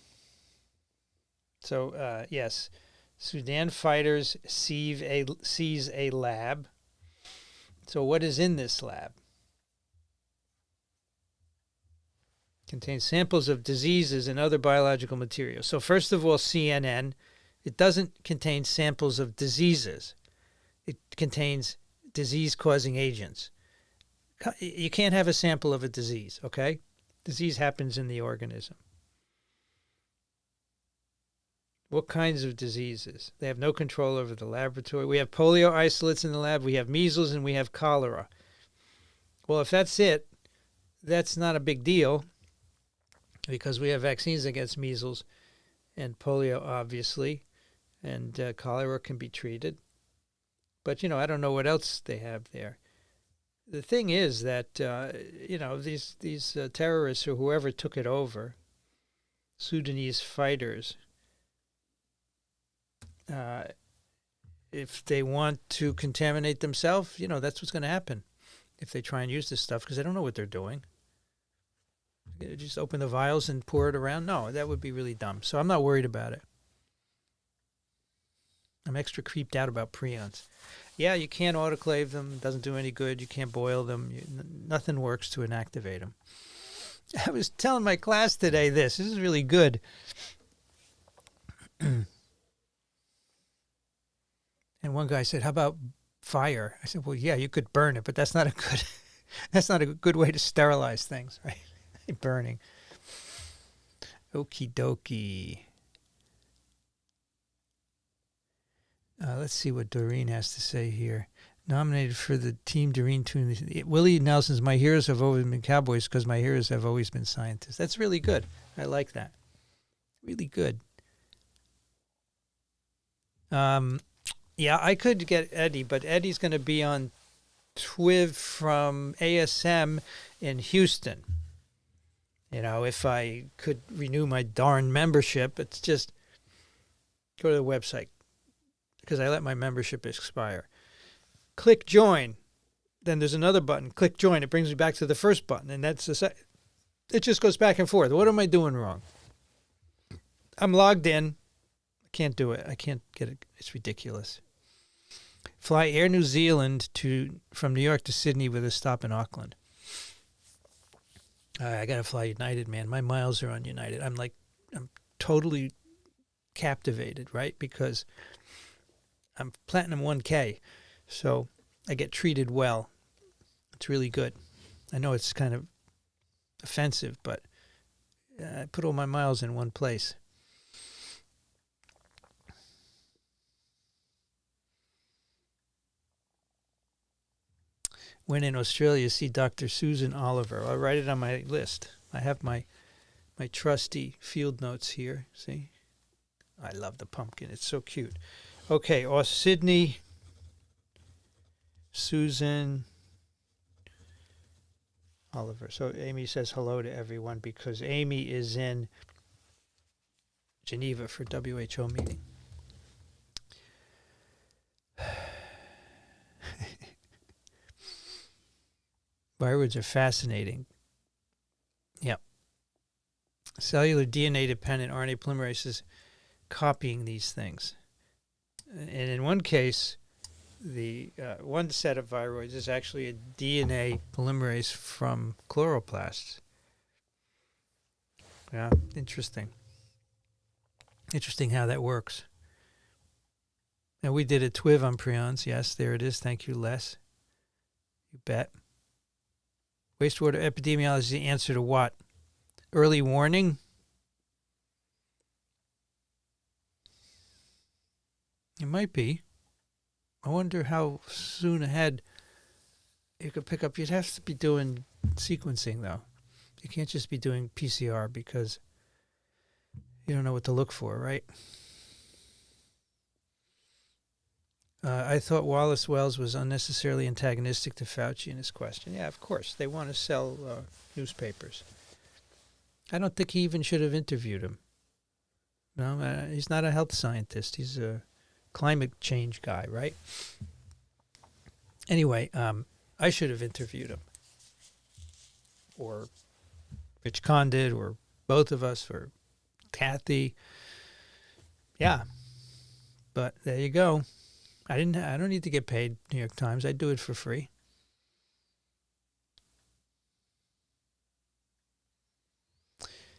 Speaker 1: So, yes, Sudan fighters seize a lab. So what is in this lab? Contains samples of diseases and other biological materials. So first of all, CNN, it doesn't contain samples of diseases. It contains disease-causing agents. You can't have a sample of a disease, okay? Disease happens in the organism. What kinds of diseases? They have no control over the laboratory. We have polio isolates in the lab. We have measles and we have cholera. Well, if that's it, that's not a big deal because we have vaccines against measles and polio, obviously, and cholera can be treated. But, I don't know what else they have there. The thing is that, these terrorists or whoever took it over, Sudanese fighters, if they want to contaminate themselves, that's what's going to happen if they try and use this stuff because they don't know what they're doing. Just open the vials and pour it around? No, that would be really dumb. So I'm not worried about it. I'm extra creeped out about prions. Yeah, you can't autoclave them. It doesn't do any good. You can't boil them. Nothing works to inactivate them. I was telling my class today this. This is really good. And one guy said, "How about fire?" I said, "Well, yeah, you could burn it, but that's not a good way to sterilize things, right? Burning." Okie dokie. Let's see what Doreen has to say here. Nominated for the Team Doreen tune. Willie Nelson's "My heroes have always been cowboys because my heroes have always been scientists." That's really good. I like that. Really good. Yeah, I could get Eddie, but Eddie's going to be on TWIV from ASM in Houston. You know, if I could renew my darn membership, it's just go to the website because I let my membership expire. Click join. Then there's another button. Click join. It brings me back to the first button, and that's it just goes back and forth. What am I doing wrong? I'm logged in. I can't do it. I can't get it. It's ridiculous. Fly Air New Zealand from New York to Sydney with a stop in Auckland. I got to fly United, man. My miles are on United. I'm totally captivated, right? Because I'm Platinum 1K, so I get treated well. It's really good. I know it's kind of offensive, but I put all my miles in one place. When in Australia, see Dr. Susan Oliver. I'll write it on my list. I have my trusty field notes here. See? I love the pumpkin. It's so cute. Okay, Sydney, Susan Oliver. So Amy says hello to everyone because Amy is in Geneva for WHO meeting. Viroids are fascinating. Yep. Cellular DNA-dependent RNA polymerase is copying these things. And in one case, the one set of viroids is actually a DNA polymerase from chloroplasts. Yeah, interesting. Interesting how that works. And we did a TWIV on prions. Yes, there it is. Thank you, Les. You bet. Wastewater epidemiology is the answer to what? Early warning? It might be. I wonder how soon ahead you could pick up. You'd have to be doing sequencing, though. You can't just be doing PCR because you don't know what to look for, right? I thought Wallace Wells was unnecessarily antagonistic to Fauci in his question. Yeah, of course. They want to sell newspapers. I don't think he even should have interviewed him. No, he's not a health scientist. He's a climate change guy, right? Anyway, I should have interviewed him. Or Rich Condit, or both of us, or Kathy. Yeah. But there you go. I don't need to get paid, New York Times. I do it for free.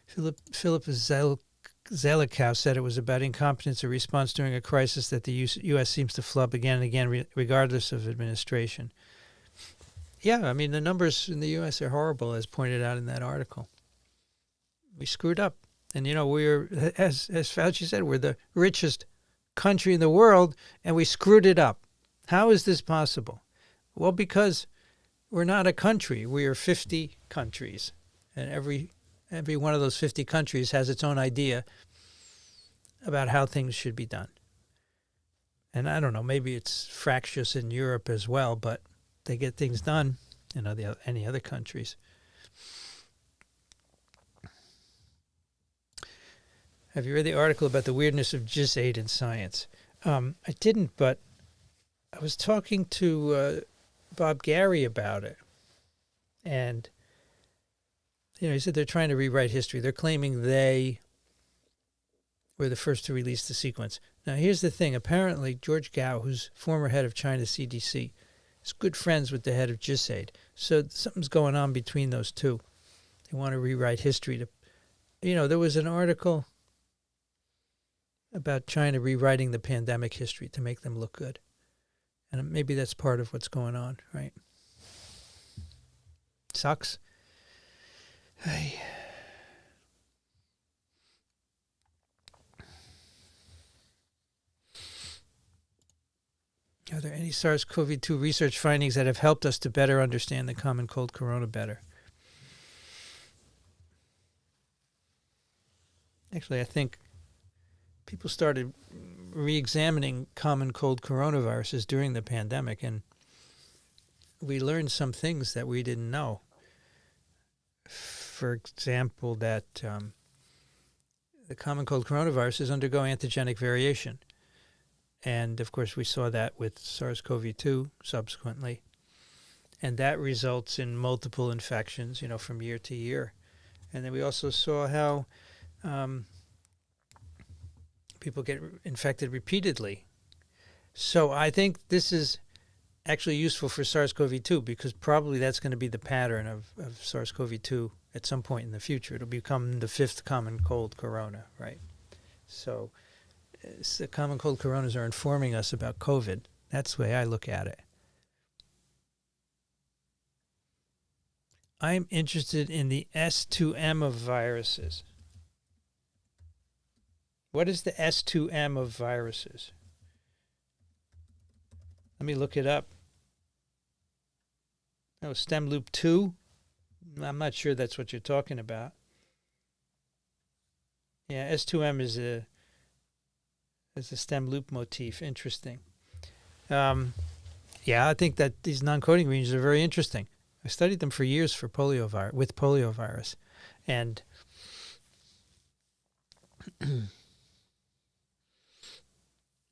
Speaker 1: Philip Zelikow said it was about incompetence or response during a crisis that the U.S. seems to flub again and again, regardless of administration. Yeah, I mean, the numbers in the U.S. are horrible, as pointed out in that article. We screwed up. And, you know, we're, as Fauci said, we're the richest country in the world, and we screwed it up. How is this possible? Well, because we're not a country. We are 50 countries, and every one of those 50 countries has its own idea about how things should be done. And I don't know, maybe it's fractious in Europe as well, but they get things done in any other countries. Have you read the article about the weirdness of GIS-8 in science? I didn't, but I was talking to Bob Gary about it. And, you know, he said they're trying to rewrite history. They're claiming they were the first to release the sequence. Now, here's the thing. Apparently, George Gao, who's former head of China's CDC, is good friends with the head of GIS-8. So something's going on between those two. They want to rewrite history. There was an article about China rewriting the pandemic history to make them look good. And maybe that's part of what's going on, right? Sucks. Hey. Are there any SARS-CoV-2 research findings that have helped us to better understand the common cold corona better? Actually, I think people started re-examining common cold coronaviruses during the pandemic, and we learned some things that we didn't know. For example, that the common cold coronaviruses undergo antigenic variation. And, of course, we saw that with SARS-CoV-2 subsequently. And that results in multiple infections, from year to year. And then we also saw how people get infected repeatedly. So I think this is actually useful for SARS-CoV-2 because probably that's going to be the pattern of SARS-CoV-2 at some point in the future. It'll become the fifth common cold corona, right? So the common cold coronas are informing us about COVID. That's the way I look at it. I'm interested in the S2M of viruses. What is the S2M of viruses? Let me look it up. Oh, stem loop 2? I'm not sure that's what you're talking about. Yeah, S2M is a stem loop motif. Interesting. Yeah, I think that these non-coding regions are very interesting. I studied them for years for poliovirus. And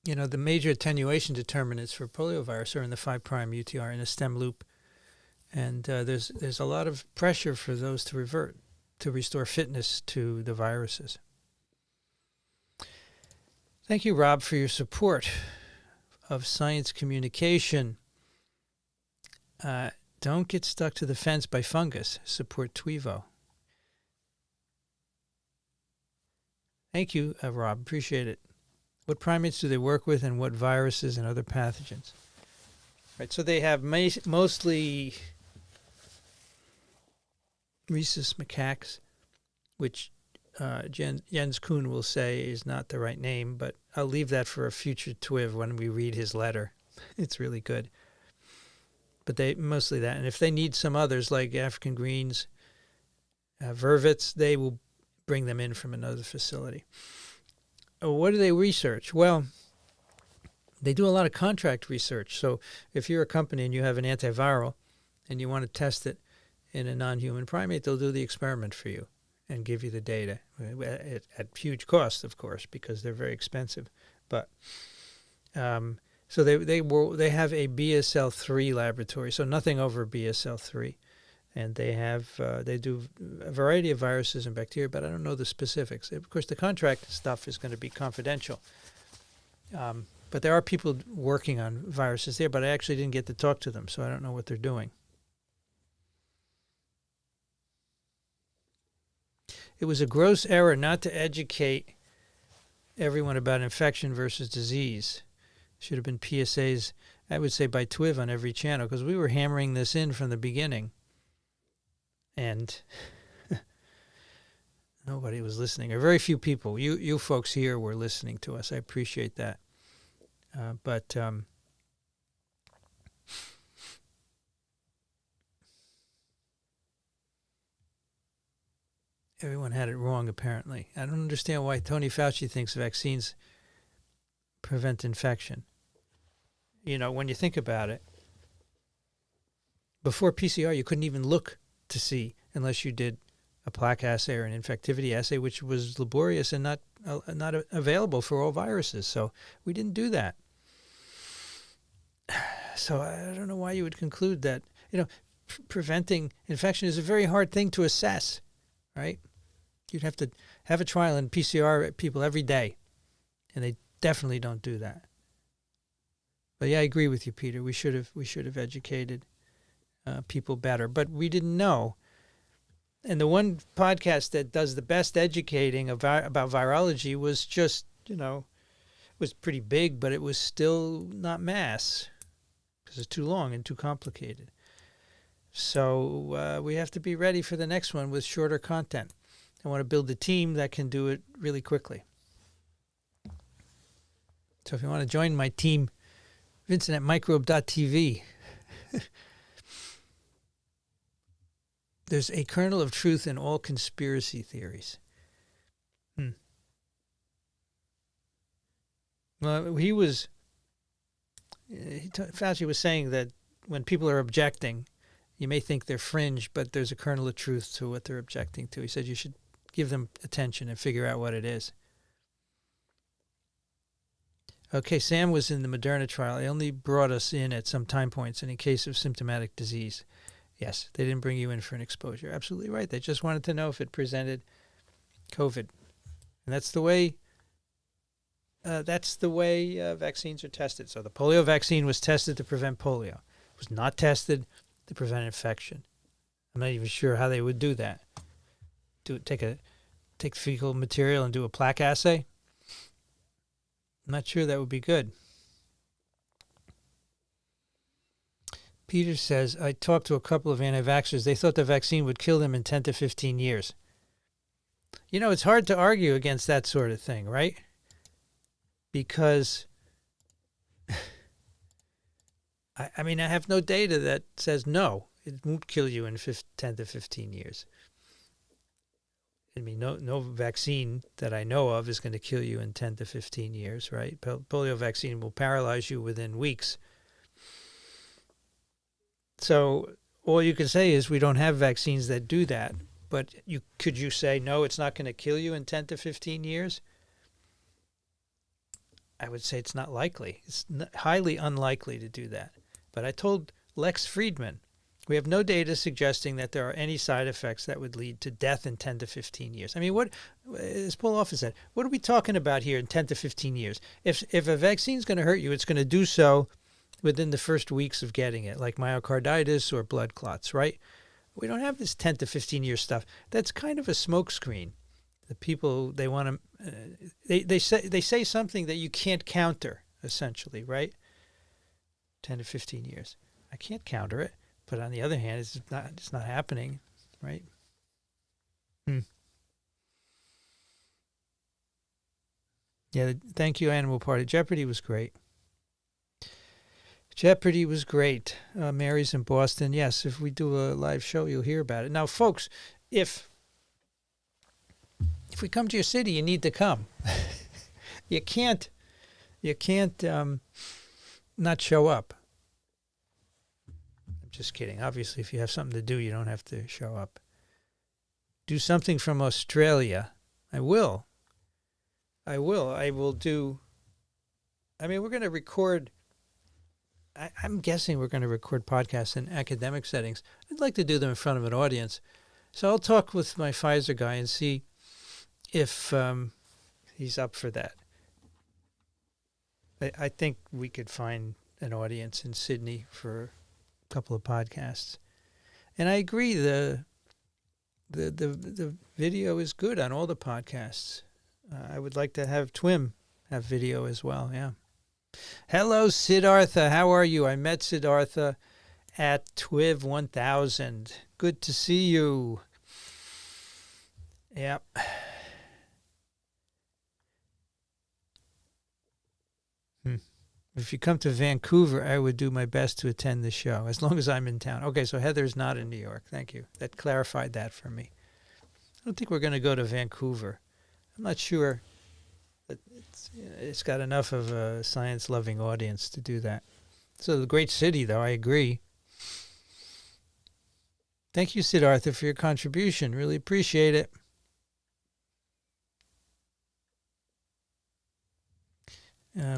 Speaker 1: the major attenuation determinants for poliovirus are in the 5' UTR in a stem loop. And there's a lot of pressure for those to revert, to restore fitness to the viruses. Thank you, Rob, for your support of science communication. Don't get stuck to the fence by fungus. Support TWEVO. Thank you, Rob. Appreciate it. What primates do they work with, and what viruses and other pathogens? Right. So they have mostly rhesus macaques, which Jens Kuhn will say is not the right name, but I'll leave that for a future TWIV when we read his letter. It's really good. But they mostly that. And if they need some others like African greens, vervets, they will bring them in from another facility. What do they research? Well, they do a lot of contract research. So if you're a company and you have an antiviral and you want to test it in a non-human primate, they'll do the experiment for you and give you the data at huge cost, of course, because they're very expensive. But so they have a BSL-3 laboratory, so nothing over BSL-3, and they do a variety of viruses and bacteria, but I don't know the specifics. Of course, the contract stuff is going to be confidential. But there are people working on viruses there, but I actually didn't get to talk to them, so I don't know what they're doing. It was a gross error not to educate everyone about infection versus disease. Should have been PSAs, I would say, by TWIV on every channel, because we were hammering this in from the beginning. And nobody was listening, or very few people. You folks here were listening to us. I appreciate that. But everyone had it wrong, apparently. I don't understand why Tony Fauci thinks vaccines prevent infection. When you think about it, before PCR, you couldn't even look to see unless you did a plaque assay or an infectivity assay, which was laborious and not available for all viruses. So we didn't do that. So I don't know why you would conclude that, preventing infection is a very hard thing to assess, right? You'd have to have a trial and PCR people every day, and they definitely don't do that. But yeah, I agree with you, Peter. We should have educated people better, but we didn't know. And the one podcast that does the best educating about virology was just, was pretty big, but it was still not mass because it's too long and too complicated. So we have to be ready for the next one with shorter content. I want to build a team that can do it really quickly. So if you want to join my team, Vincent at microbe.tv. There's a kernel of truth in all conspiracy theories. Well, Fauci was saying that when people are objecting, you may think they're fringe, but there's a kernel of truth to what they're objecting to. He said you should give them attention and figure out what it is. Okay, Sam was in the Moderna trial. They only brought us in at some time points and in case of symptomatic disease. Yes, they didn't bring you in for an exposure. Absolutely right. They just wanted to know if it presented COVID. And that's the way vaccines are tested. So the polio vaccine was tested to prevent polio. It was not tested to prevent infection. I'm not even sure how they would do that. Take fecal material and do a plaque assay? I'm not sure that would be good. Peter says, I talked to a couple of anti-vaxxers. They thought the vaccine would kill them in 10 to 15 years. You know, it's hard to argue against that sort of thing, right? Because, I mean, I have no data that says no, it won't kill you in 10 to 15 years. I mean, no vaccine that I know of is going to kill you in 10 to 15 years, right? Polio vaccine will paralyze you within weeks. So all you can say is we don't have vaccines that do that. But could you say, no, it's not going to kill you in 10 to 15 years? I would say it's not likely. It's highly unlikely to do that. But I told Lex Friedman, we have no data suggesting that there are any side effects that would lead to death in 10 to 15 years. I mean, what, as Paul often said, what are we talking about here in 10 to 15 years? If a vaccine is going to hurt you, it's going to do so within the first weeks of getting it, like myocarditis or blood clots, right? We don't have this 10 to 15 year stuff. That's kind of a smokescreen. The people, they want to, they say something that you can't counter, essentially, right? 10 to 15 years. I can't counter it. But on the other hand, it's not happening, right? Yeah, thank you, Animal Party. Jeopardy was great. Mary's in Boston. Yes, if we do a live show, you'll hear about it. Now, folks, if we come to your city, you need to come. You can't not show up. Just kidding. Obviously, if you have something to do, you don't have to show up. Do something from Australia. I will do. I mean, we're going to record. I'm guessing we're going to record podcasts in academic settings. I'd like to do them in front of an audience. So I'll talk with my Pfizer guy and see if he's up for that. I think we could find an audience in Sydney for couple of podcasts, and I agree the video is good on all the podcasts. I would like to have Twim have video as well. Yeah. Hello, Siddhartha. How are you? I met Siddhartha at TWIV 1000. Good to see you. Yep. If you come to Vancouver, I would do my best to attend the show, as long as I'm in town. Okay, so Heather's not in New York. Thank you. That clarified that for me. I don't think we're going to go to Vancouver. I'm not sure that it's got enough of a science-loving audience to do that. So the great city, though, I agree. Thank you, Siddhartha, for your contribution. Really appreciate it.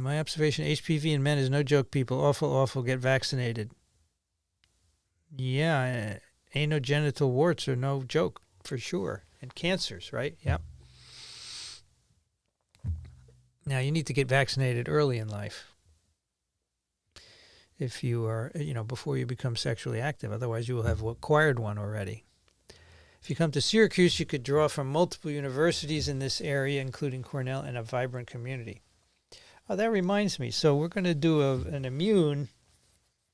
Speaker 1: My observation, HPV in men is no joke, people. Awful, get vaccinated. Yeah, anogenital warts are no joke, for sure. And cancers, right? Yep. Now, you need to get vaccinated early in life. If you are, before you become sexually active. Otherwise, you will have acquired one already. If you come to Syracuse, you could draw from multiple universities in this area, including Cornell, and a vibrant community. Oh, that reminds me. So we're going to do an immune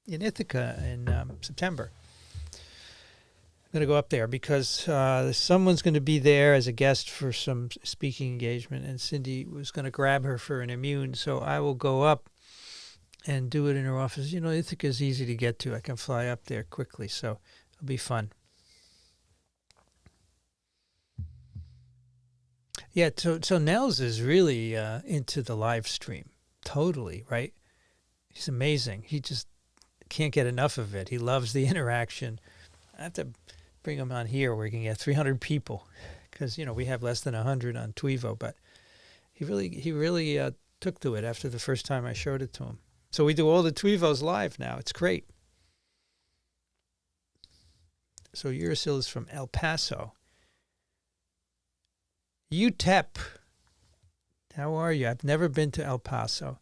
Speaker 1: in Ithaca in September. I'm going to go up there because someone's going to be there as a guest for some speaking engagement, and Cindy was going to grab her for an immune. So I will go up and do it in her office. Ithaca is easy to get to. I can fly up there quickly, so it'll be fun. Yeah, so Nels is really into the live stream. totally, right? He's amazing. He just can't get enough of it. He loves the interaction. I have to bring him on here where he can get 300 people because, we have less than 100 on Tweevo, but he really took to it after the first time I showed it to him. So we do all the Tweevos live now. It's great. So Urisil is from El Paso. UTEP. How are you? I've never been to El Paso.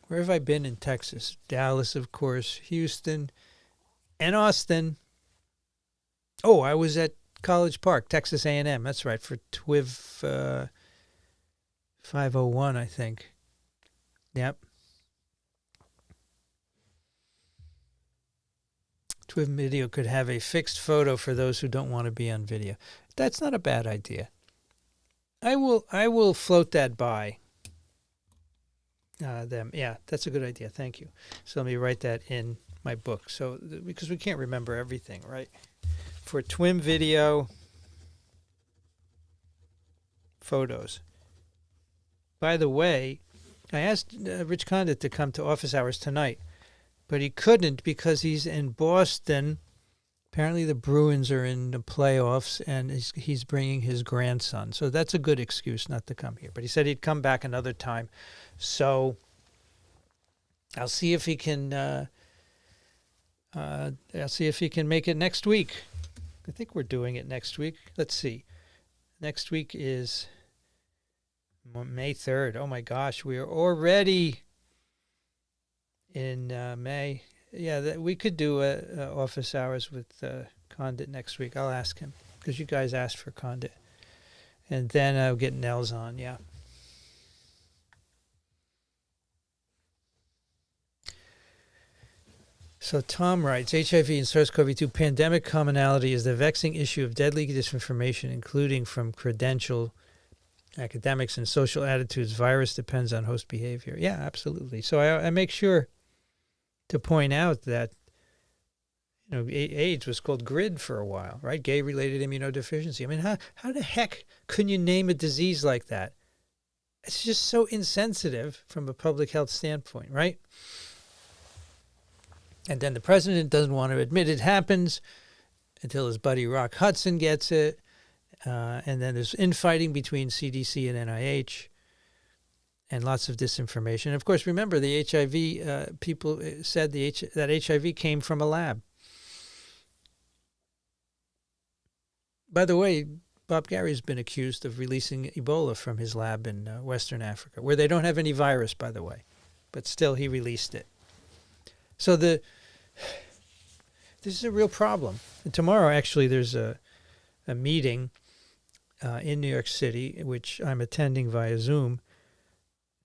Speaker 1: Where have I been in Texas? Dallas, of course, Houston, and Austin. Oh, I was at College Park, Texas A&M. That's right, for TWIV 501, I think. Yep. TWIV video could have a fixed photo for those who don't want to be on video. That's not a bad idea. I will float that by them. Yeah, that's a good idea. Thank you. So let me write that in my book. So because we can't remember everything, right? For TWIM video photos. By the way, I asked Rich Condit to come to office hours tonight, but he couldn't because he's in Boston. Apparently the Bruins are in the playoffs, and he's bringing his grandson. So that's a good excuse not to come here. But he said he'd come back another time. So I'll see if he can. I'll see if he can make it next week. I think we're doing it next week. Let's see. Next week is May 3rd. Oh my gosh, we are already in May. Yeah, we could do office hours with Condit next week. I'll ask him because you guys asked for Condit. And then I'll get Nels on, yeah. So Tom writes, HIV and SARS-CoV-2 pandemic commonality is the vexing issue of deadly disinformation, including from credential academics and social attitudes. Virus depends on host behavior. Yeah, absolutely. So I make sure to point out that AIDS was called GRID for a while, right? Gay-related immunodeficiency. I mean, how the heck can you name a disease like that? It's just so insensitive from a public health standpoint, right? And then the president doesn't want to admit it happens until his buddy Rock Hudson gets it. And then there's infighting between CDC and NIH. And lots of disinformation. And of course, remember the HIV people said that HIV came from a lab. By the way, Bob Gary's been accused of releasing Ebola from his lab in Western Africa, where they don't have any virus, by the way, but still he released it. So this is a real problem. And tomorrow, actually, there's a meeting in New York City, which I'm attending via Zoom,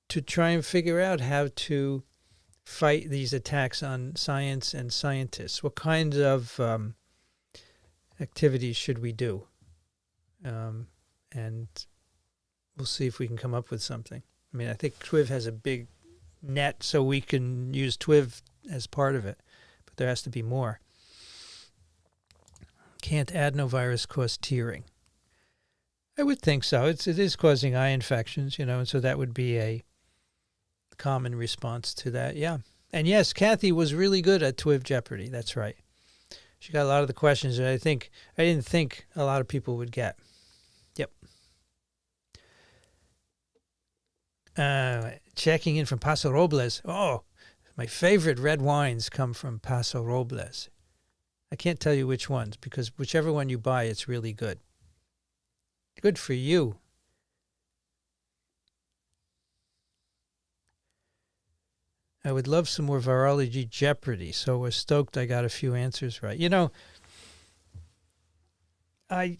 Speaker 1: to try and figure out how to fight these attacks on science and scientists. What kinds of activities should we do? And we'll see if we can come up with something. I mean, I think TWIV has a big net, so we can use TWIV as part of it, but there has to be more. Can't adenovirus cause tearing? I would think so. It is causing eye infections, and so that would be a common response to that. Yeah. And yes, Kathy was really good at TWIV Jeopardy. That's right. She got a lot of the questions that I didn't think a lot of people would get. Yep. Checking in from Paso Robles. Oh, my favorite red wines come from Paso Robles. I can't tell you which ones because whichever one you buy, it's really good. Good for you. I would love some more virology Jeopardy, so we're stoked I got a few answers right. I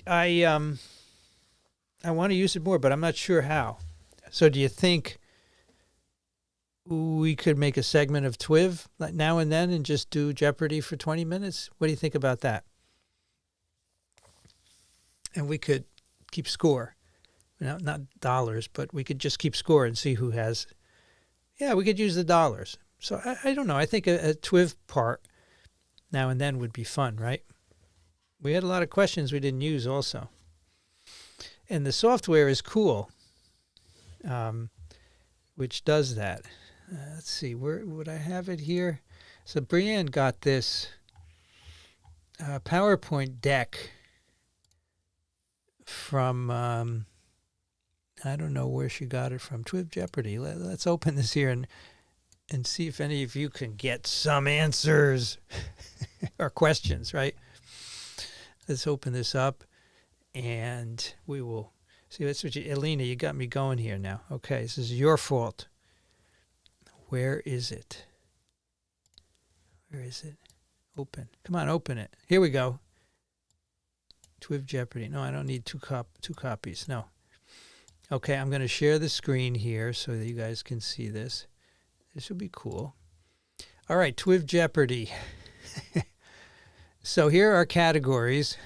Speaker 1: want to use it more, but I'm not sure how. So do you think we could make a segment of TWIV like now and then and just do Jeopardy for 20 minutes? What do you think about that? And we could keep score. Not dollars, but we could just keep score and see who has. Yeah, we could use the dollars. So I don't know. I think a TWIV part now and then would be fun, right? We had a lot of questions we didn't use also. And the software is cool. which does that. Let's see, where would I have it here? So Brienne got this PowerPoint deck from, I don't know where she got it from, TWIV Jeopardy. Let's open this here and see if any of you can get some answers or questions, right? Let's open this up and we will see. That's what Elena, you got me going here now. Okay, this is your fault. Where is it? Where is it? Open. Come on, open it. Here we go. TWIV Jeopardy. No, I don't need two copies. No. Okay, I'm going to share the screen here so that you guys can see this. This will be cool. All right, TWIV Jeopardy. So here are categories.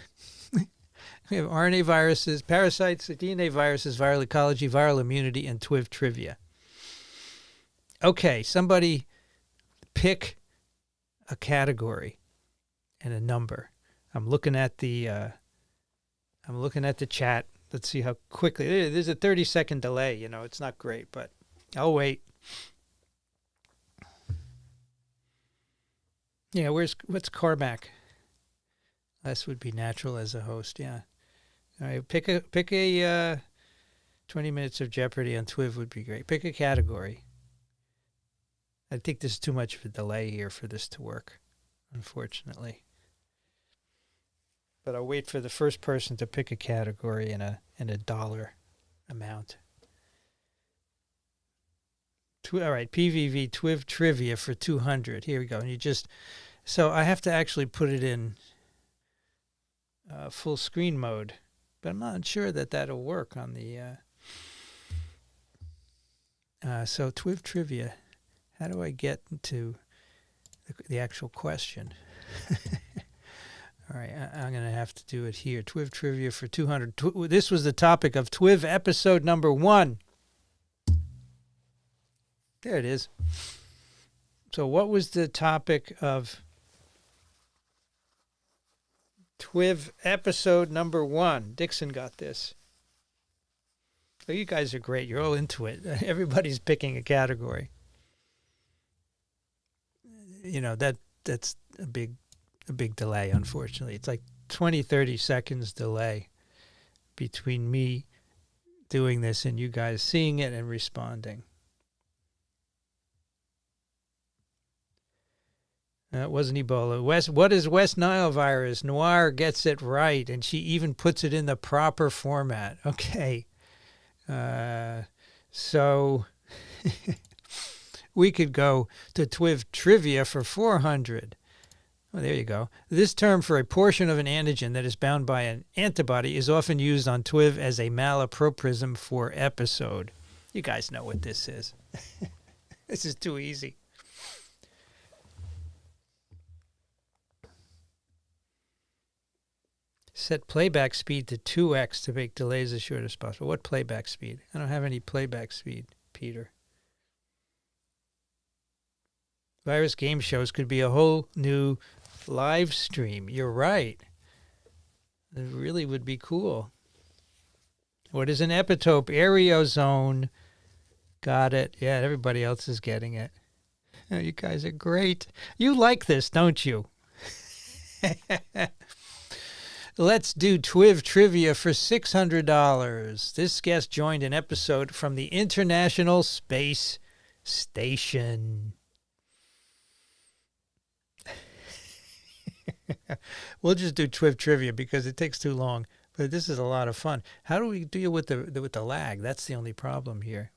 Speaker 1: We have RNA viruses, parasites, DNA viruses, viral ecology, viral immunity, and TWIV trivia. Okay, somebody pick a category and a number. I'm looking at the chat. Let's see how quickly. There's a 30-second delay. You know, it's not great, but I'll wait. Yeah, what's Carmack? This would be natural as a host. Yeah. All right, pick a 20 minutes of Jeopardy on TWIV would be great. Pick a category. I think there's too much of a delay here for this to work, unfortunately. But I'll wait for the first person to pick a category and a dollar amount. All right, PVV TWIV trivia for 200. Here we go. And so I have to actually put it in full screen mode, but I'm not sure that that'll work on the. So TWIV trivia. How do I get to the actual question? All right, I'm going to have to do it here. TWIV trivia for 200. This was the topic of TWIV episode number 1. There it is. So what was the topic of TWIV episode number 1? Dixon got this. Oh, you guys are great. You're all into it. Everybody's picking a category. You know, that's a big delay, unfortunately. It's like 20, 30 seconds delay between me doing this and you guys seeing it and responding. It wasn't Ebola. What is West Nile virus? Noir gets it right, and she even puts it in the proper format. Okay. So we could go to TWIV trivia for 400. Well, there you go. This term for a portion of an antigen that is bound by an antibody is often used on TWIV as a malapropism for episode. You guys know what this is. This is too easy. Set playback speed to 2x to make delays as short as possible. What playback speed? I don't have any playback speed, Peter. Virus game shows could be a whole new live stream. You're right. It really would be cool. What is an epitope? Aerosone. Got it. Yeah, everybody else is getting it. Oh, you guys are great. You like this, don't you? Let's do TWIV trivia for $600. This guest joined an episode from the International Space Station. We'll just do TWIV trivia because it takes too long. But this is a lot of fun. How do we deal with the lag? That's the only problem here.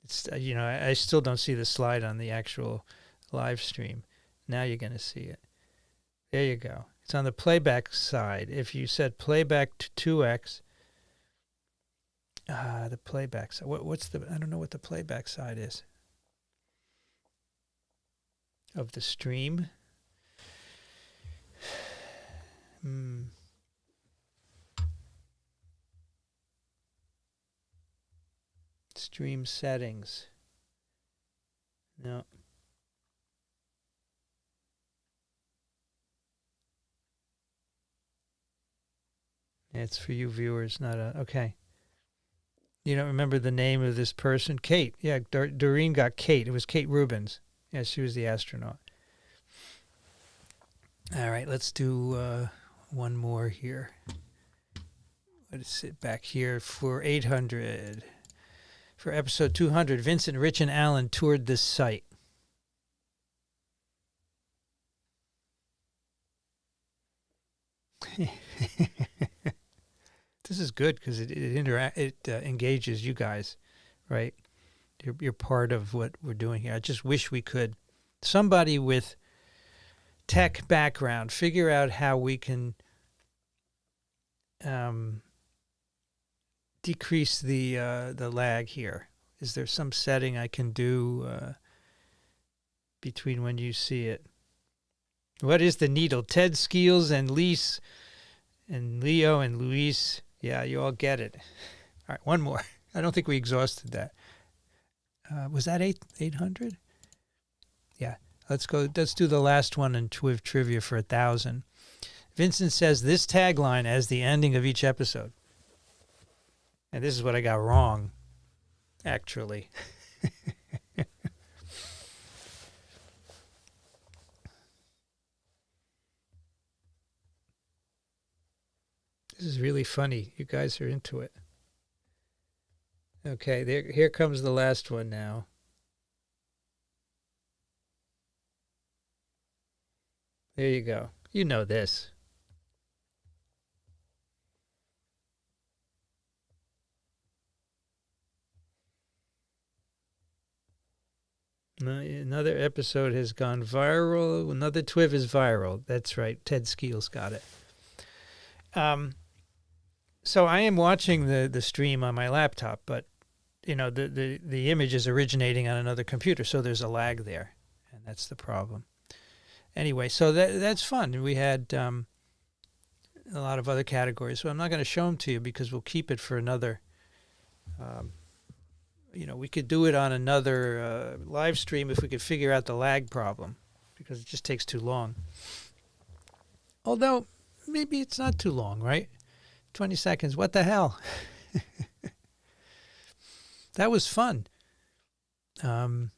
Speaker 1: It's I still don't see the slide on the actual live stream. Now you're going to see it. There you go. It's on the playback side. If you set playback to 2x, the playback side. I don't know what the playback side is of the stream. Stream settings. No. It's for you viewers, not a... Okay. You don't remember the name of this person? Kate. Yeah, Doreen got Kate. It was Kate Rubins. Yeah, she was the astronaut. All right, let's do one more here. Let's sit back here for 800. For episode 200, Vincent, Rich, and Alan toured this site. This is good because it engages you guys, right? You're part of what we're doing here. I just wish we could. Somebody with tech background figure out how we can decrease the lag here. Is there some setting I can do between when you see it? What is the needle? Ted Skeels and Lise and Leo and Luis. Yeah, you all get it. All right, one more. I don't think we exhausted that. Was that 800? Yeah. Let's go. Let's do the last one in TWIV Trivia for 1,000. Vincent says this tagline as the ending of each episode. And this is what I got wrong, actually. This is really funny. You guys are into it. Okay, here comes the last one now. There you go. You know this. Another episode has gone viral. Another TWIV is viral. That's right. Ted Skeels got it. So I am watching the stream on my laptop, but you know the image is originating on another computer, so there's a lag there, and that's the problem. Anyway, so that's fun. We had a lot of other categories, so I'm not going to show them to you because we'll keep it for another. We could do it on another live stream if we could figure out the lag problem, because it just takes too long. Although maybe it's not too long, right? 20 seconds. What the hell? That was fun. We'll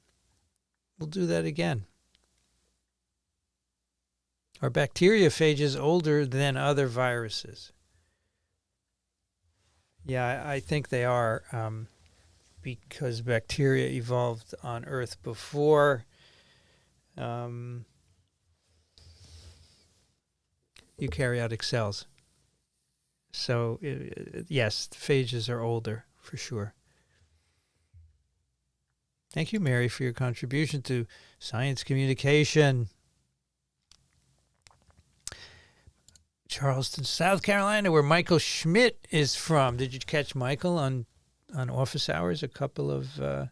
Speaker 1: do that again. Are bacteriophages older than other viruses? Yeah, I think they are, because bacteria evolved on Earth before eukaryotic cells. So, yes, phages are older, for sure. Thank you, Mary, for your contribution to science communication. Charleston, South Carolina, where Michael Schmidt is from. Did you catch Michael on Office Hours a couple of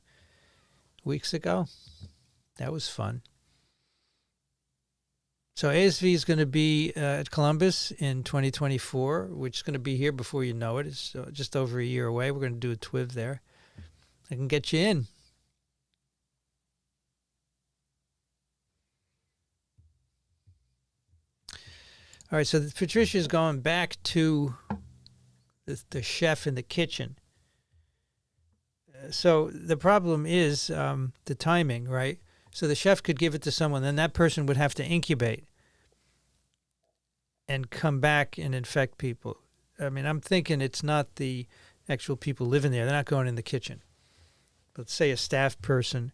Speaker 1: weeks ago? That was fun. So ASV is going to be at Columbus in 2024, which is going to be here before you know it. It's just over a year away. We're going to do a TWIV there. I can get you in. All right, so Patricia's going back to the chef in the kitchen. So the problem is the timing, right? So the chef could give it to someone, then that person would have to incubate and come back and infect people. I mean, I'm thinking it's not the actual people living there. They're not going in the kitchen. Let's say a staff person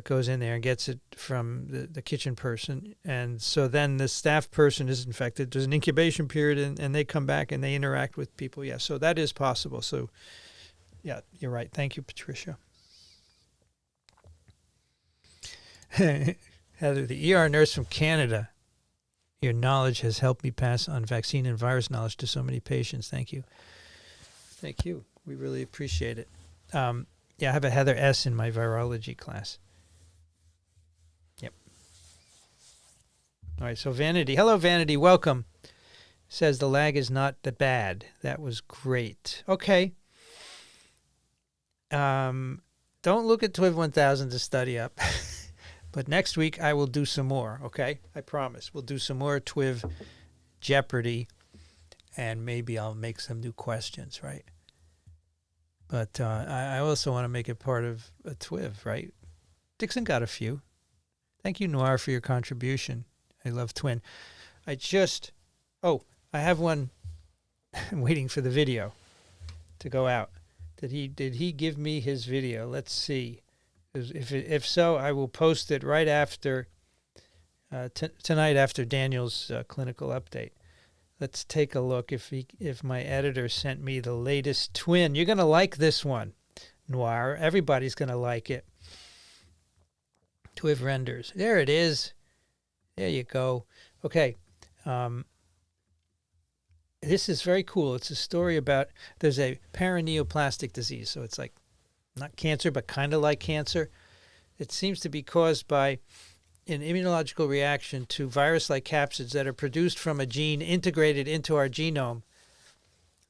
Speaker 1: goes in there and gets it from the kitchen person. And so then the staff person is infected. There's an incubation period, and they come back and they interact with people. Yeah, so that is possible. So, yeah, you're right. Thank you, Patricia. Heather, the ER nurse from Canada. Your knowledge has helped me pass on vaccine and virus knowledge to so many patients. Thank you. Thank you. We really appreciate it. Yeah, I have a Heather S. in my virology class. Yep. All right, so Vanity. Hello, Vanity. Welcome. Says the lag is not that bad. That was great. Okay. Don't look at TWIV 1000 to study up. But next week I will do some more, okay? I promise. We'll do some more TWIV Jeopardy. and maybe I'll make some new questions, right? But I also want to make it part of a TWIV, right? Dixon got a few. Thank you, Noir, for your contribution. I love Twin. I have one. I'm waiting for the video to go out. Did he give me his video? Let's see. If so, I will post it right after tonight after Daniel's clinical update. Let's take a look if my editor sent me the latest Twin. You're going to like this one, Noir. Everybody's going to like it. TWIV renders. There it is. There you go. Okay. This is very cool. It's a story about, there's a paraneoplastic disease. So it's like not cancer, but kind of like cancer. It seems to be caused by an immunological reaction to virus-like capsids that are produced from a gene integrated into our genome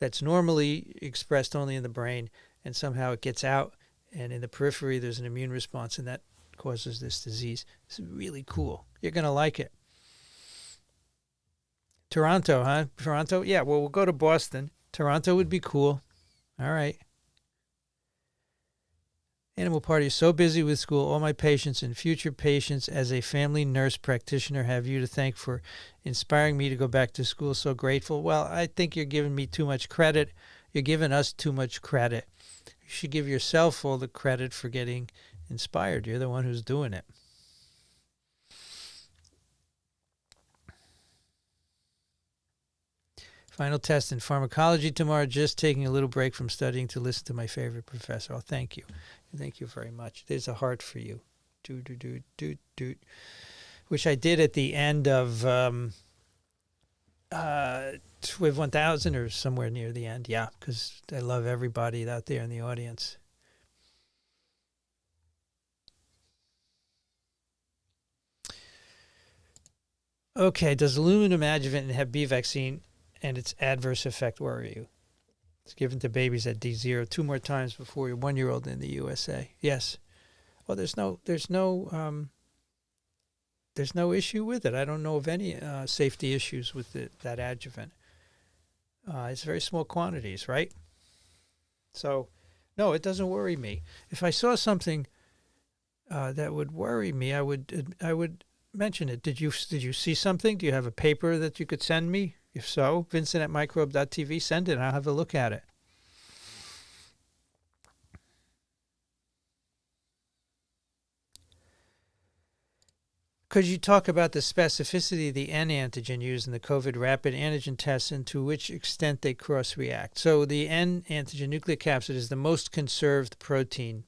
Speaker 1: that's normally expressed only in the brain, and somehow it gets out, and in the periphery there's an immune response, and that causes this disease. It's really cool. You're going to like it. Toronto, huh? Toronto? Yeah, well, we'll go to Boston. Toronto would be cool. All right. Animal Party is so busy with school. All my patients and future patients as a family nurse practitioner have you to thank for inspiring me to go back to school. So grateful. Well, I think you're giving me too much credit. You're giving us too much credit. You should give yourself all the credit for getting inspired. You're the one who's doing it. Final test in pharmacology tomorrow. Just taking a little break from studying to listen to my favorite professor. Oh, thank you. Thank you very much. There's a heart for you. Which I did at the end of TWIV 1000 or somewhere near the end. Yeah, because I love everybody out there in the audience. Okay, does aluminum adjuvant in Hep B vaccine and its adverse effect worry you? It's given to babies at D0 2 more times before your 1-year-old in the USA. Yes. Well, there's no issue with it. I don't know of any safety issues with that adjuvant. It's very small quantities, right? So, no, it doesn't worry me. If I saw something that would worry me, I would mention it. Did you see something? Do you have a paper that you could send me? If so, Vincent@microbe.tv, send it and I'll have a look at it. Could you talk about the specificity of the N antigen used in the COVID rapid antigen tests and to which extent they cross-react? So the N antigen nucleocapsid is the most conserved protein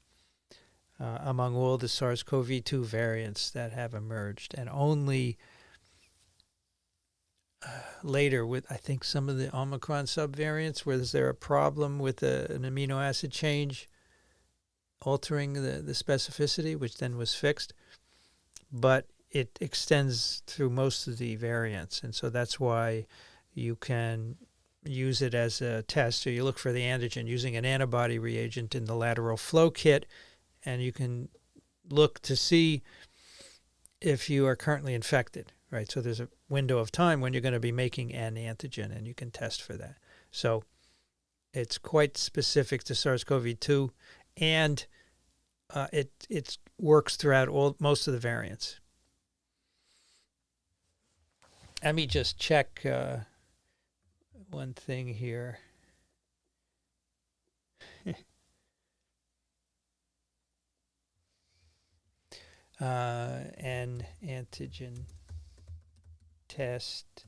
Speaker 1: among all the SARS-CoV-2 variants that have emerged, and only later with, I think, some of the Omicron subvariants, where is there a problem with an amino acid change altering the specificity, which then was fixed. But it extends through most of the variants, and so that's why you can use it as a test. So you look for the antigen using an antibody reagent in the lateral flow kit, and you can look to see if you are currently infected. Right, so there's a window of time when you're going to be making an antigen, and you can test for that. So it's quite specific to SARS-CoV-2, and it works throughout most of the variants. Let me just check one thing here. An antigen test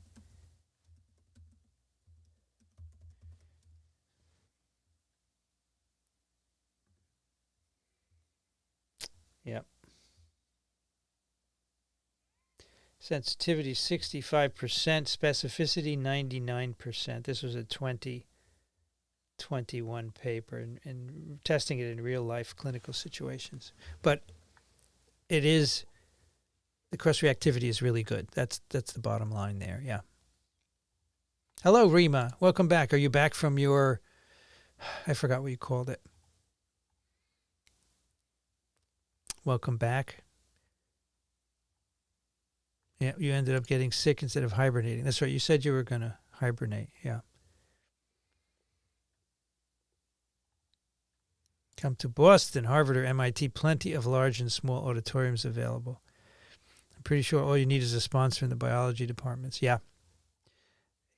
Speaker 1: yep. Sensitivity 65%, specificity 99%. This was a 2021 paper and testing it in real life clinical situations. But it is, the cross-reactivity is really good. That's the bottom line there, yeah. Hello, Rima. Welcome back. Are you back from your, I forgot what you called it. Welcome back. Yeah, you ended up getting sick instead of hibernating. That's right. You said you were going to hibernate, yeah. Come to Boston, Harvard, or MIT. Plenty of large and small auditoriums available. I'm pretty sure all you need is a sponsor in the biology departments. Yeah.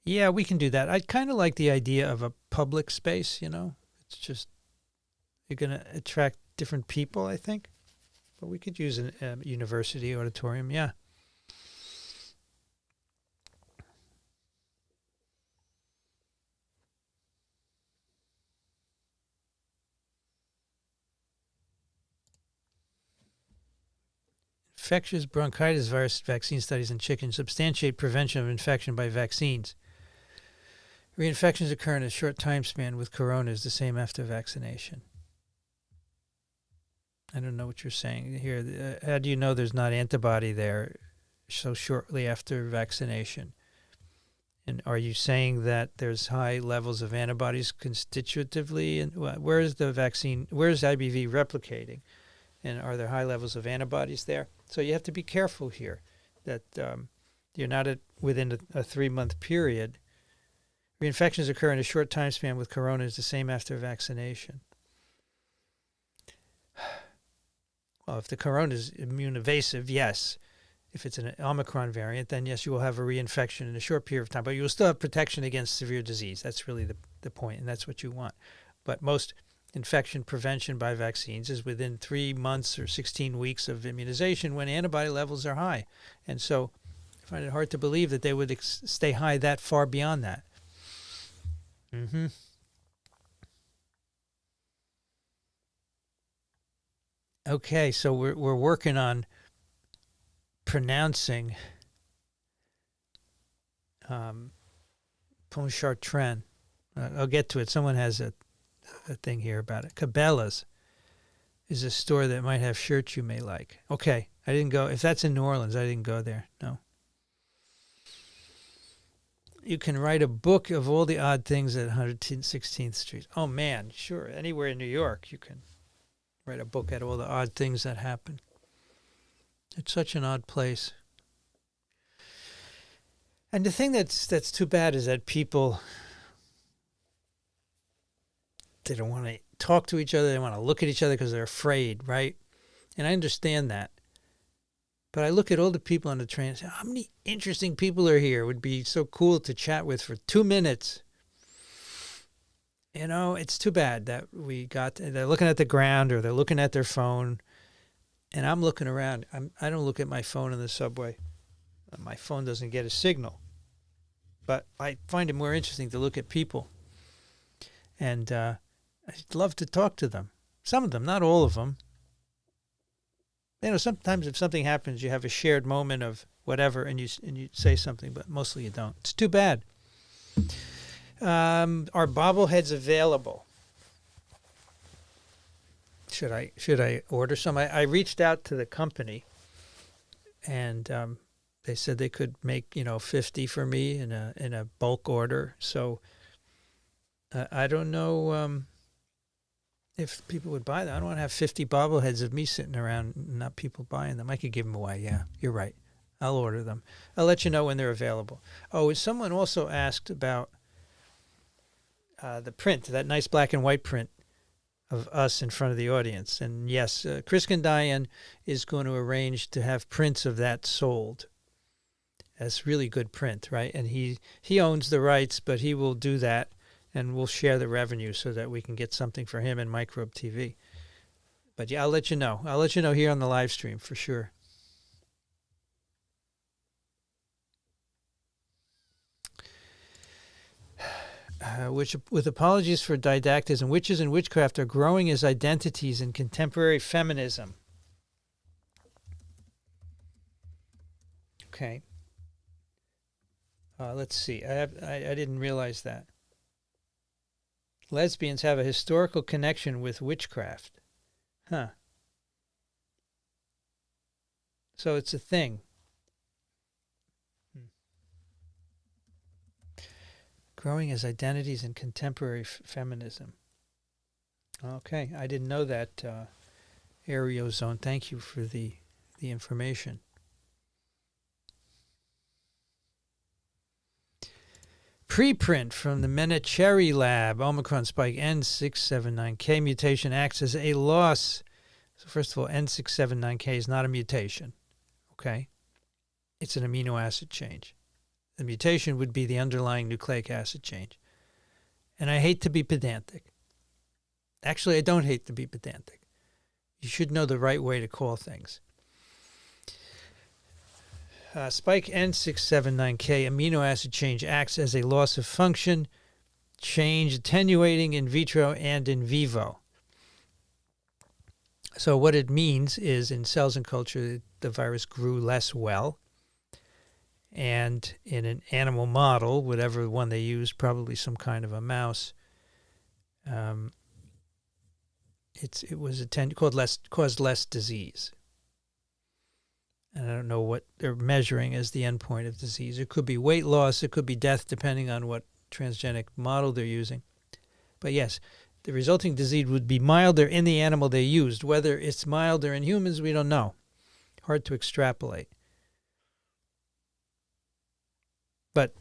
Speaker 1: Yeah, we can do that. I kind of like the idea of a public space, you know. It's just, you're going to attract different people, I think. But we could use a university auditorium, yeah. Infectious bronchitis virus vaccine studies in chickens substantiate prevention of infection by vaccines. Reinfections occur in a short time span with corona is the same after vaccination. I don't know what you're saying here. How do you know there's not antibody there so shortly after vaccination? And are you saying that there's high levels of antibodies constitutively? And where is the vaccine? Where is IBV replicating? And are there high levels of antibodies there? So you have to be careful here that you're not within a 3-month period. Reinfections occur in a short time span with corona is the same after vaccination. Well, if the corona is immune evasive, yes. If it's an Omicron variant, then yes, you will have a reinfection in a short period of time, but you will still have protection against severe disease. That's really the point, and that's what you want. But most infection prevention by vaccines is within 3 months or 16 weeks of immunization when antibody levels are high. And so I find it hard to believe that they would stay high that far beyond that. Mm-hmm. Okay, so we're working on pronouncing Pontchartrain. I'll get to it. Someone has a thing here about it. Cabela's is a store that might have shirts you may like. Okay, I didn't go. If that's in New Orleans, I didn't go there. No. You can write a book of all the odd things at 116th Street. Oh, man, sure. Anywhere in New York, you can write a book at all the odd things that happen. It's such an odd place. And the thing that's too bad is that people, they don't want to talk to each other. They want to look at each other because they're afraid, right? And I understand that. But I look at all the people on the train and say, how many interesting people are here? It would be so cool to chat with for 2 minutes. You know, it's too bad that they're looking at the ground or they're looking at their phone. And I'm looking around. I don't look at my phone in the subway. My phone doesn't get a signal. But I find it more interesting to look at people. And I'd love to talk to them. Some of them, not all of them. You know, sometimes if something happens, you have a shared moment of whatever, and you say something, but mostly you don't. It's too bad. Are bobbleheads available? Should I order some? I reached out to the company, and they said they could make 50 for me in a bulk order. So I don't know if people would buy them. I don't want to have 50 bobbleheads of me sitting around and not people buying them. I could give them away. Yeah, you're right. I'll order them. I'll let you know when they're available. Oh, someone also asked about the print, that nice black and white print of us in front of the audience. And yes, Chris Gandayan is going to arrange to have prints of that sold. That's really good print, right? And he owns the rights, but he will do that. And we'll share the revenue so that we can get something for him and Microbe TV. But yeah, I'll let you know. I'll let you know here on the live stream for sure. With apologies for didactism, witches and witchcraft are growing as identities in contemporary feminism. Okay. Let's see. I didn't realize that. Lesbians have a historical connection with witchcraft. Huh. So it's a thing. Growing as identities in contemporary feminism. Okay, I didn't know that, Aerozone. Thank you for the information. preprint from the Menachery lab. Omicron spike N679K mutation acts as a loss. So first of all, N679K is not a mutation. Okay? It's an amino acid change. The mutation would be the underlying nucleic acid change. And I hate to be pedantic. Actually, I don't hate to be pedantic. You should know the right way to call things. Spike N679K amino acid change acts as a loss of function change, attenuating in vitro and in vivo. So what it means is in cells and culture, the virus grew less well. And in an animal model, whatever one they used, probably some kind of a mouse, it was caused less disease. And I don't know what they're measuring as the endpoint of disease. It could be weight loss. It could be death, depending on what transgenic model they're using. But yes, the resulting disease would be milder in the animal they used. Whether it's milder in humans, we don't know. Hard to extrapolate. But,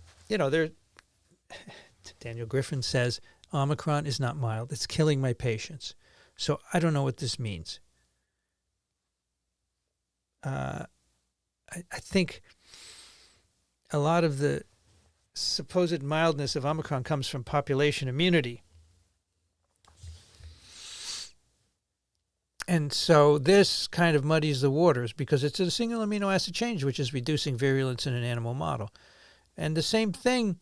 Speaker 1: Daniel Griffin says, Omicron is not mild. It's killing my patients. So I don't know what this means. I think a lot of the supposed mildness of Omicron comes from population immunity. And so this kind of muddies the waters because it's a single amino acid change, which is reducing virulence in an animal model. And the same thing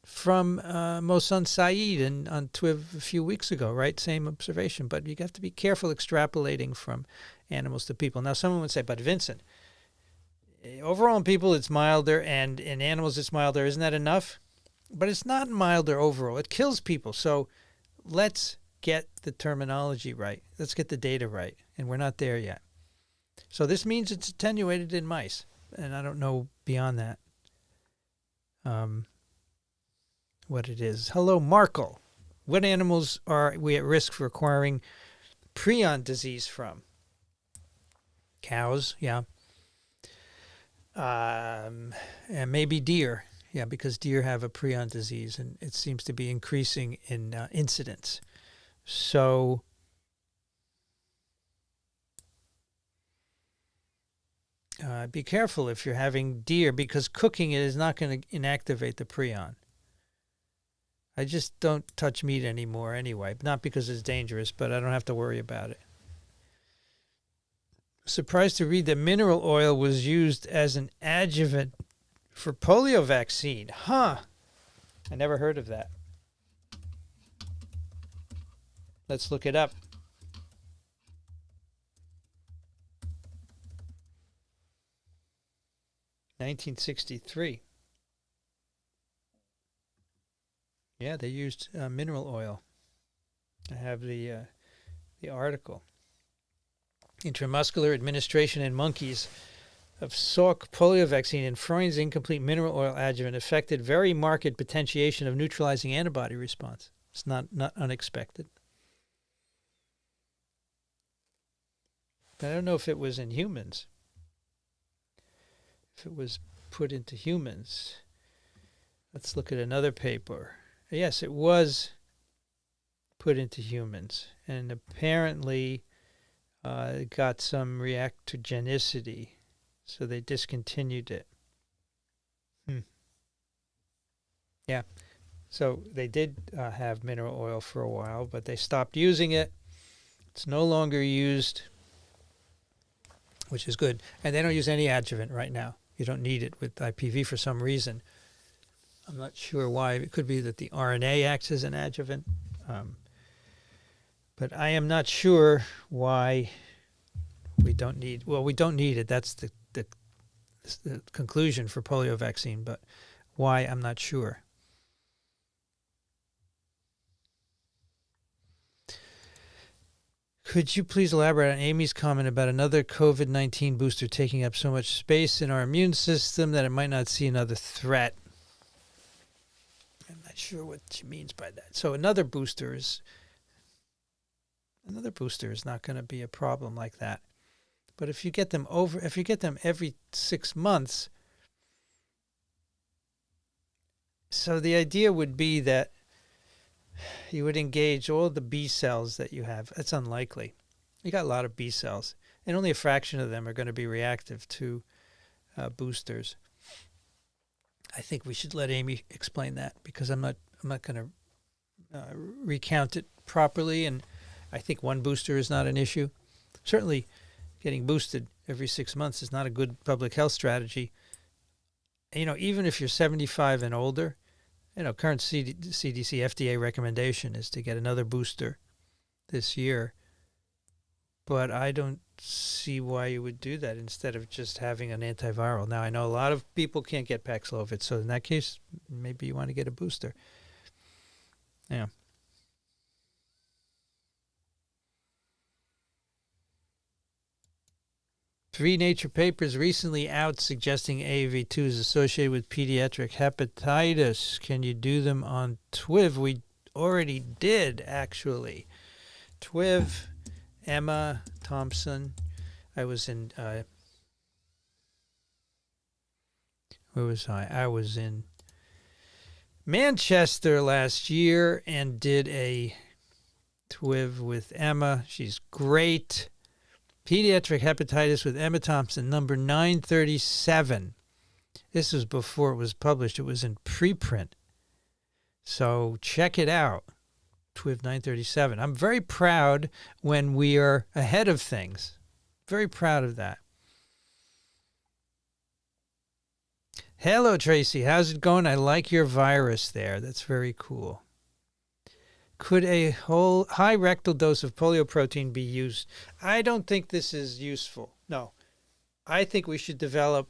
Speaker 1: from Mohsen Saeed on TWIV a few weeks ago, right? Same observation. But you have to be careful extrapolating from animals to people. Now, someone would say, but Vincent, overall in people it's milder and in animals it's milder. Isn't that enough? But it's not milder overall. It kills people. So let's get the terminology right. Let's get the data right. And we're not there yet. So this means it's attenuated in mice. And I don't know beyond that what it is. Hello, Markle. What animals are we at risk for acquiring prion disease from? Cows, yeah. And maybe deer. Yeah, because deer have a prion disease, and it seems to be increasing in incidence. So be careful if you're having deer, because cooking it is not going to inactivate the prion. I just don't touch meat anymore anyway, not because it's dangerous, but I don't have to worry about it. Surprised to read that mineral oil was used as an adjuvant for polio vaccine. Huh. I never heard of that. Let's look it up. (1963). Yeah, they used mineral oil. I have the article. Intramuscular administration in monkeys of Salk polio vaccine and Freund's incomplete mineral oil adjuvant affected very marked potentiation of neutralizing antibody response. It's not unexpected. But I don't know if it was in humans. If it was put into humans. Let's look at another paper. Yes, it was put into humans. And apparently it got some reactogenicity. So they discontinued it. Yeah. So they did have mineral oil for a while, but they stopped using it. It's no longer used, which is good. And they don't use any adjuvant right now. You don't need it with IPV for some reason. I'm not sure why. It could be that the RNA acts as an adjuvant. But I am not sure why we don't need... Well, we don't need it. That's the conclusion for polio vaccine. But why, I'm not sure. Could you please elaborate on Amy's comment about another COVID-19 booster taking up so much space in our immune system that it might not see another threat? I'm not sure what she means by that. So another booster is not going to be a problem like that. But if you get them every 6 months, So the idea would be that you would engage all the B cells that you have. That's unlikely. You got a lot of B cells, and only a fraction of them are going to be reactive to boosters. I think we should let Amy explain that, because I'm not going to recount it properly, and I think one booster is not an issue. Certainly, getting boosted every 6 months is not a good public health strategy. Even if you're 75 and older, current CDC FDA recommendation is to get another booster this year. But I don't see why you would do that instead of just having an antiviral. Now, I know a lot of people can't get Paxlovid, so in that case, maybe you want to get a booster. Yeah. Three Nature papers recently out suggesting AAV2 is associated with pediatric hepatitis. Can you do them on TWIV? We already did, actually. TWIV, Emma Thompson. I was in, where was I? I was in Manchester last year and did a TWIV with Emma. She's great. Pediatric hepatitis with Emma Thompson, number 937. This was before it was published. It was in preprint. So check it out. TWIV 937. I'm very proud when we are ahead of things. Very proud of that. Hello, Tracy. How's it going? I like your virus there. That's very cool. Could a whole high rectal dose of polio protein be used? I don't think this is useful. No. I think we should develop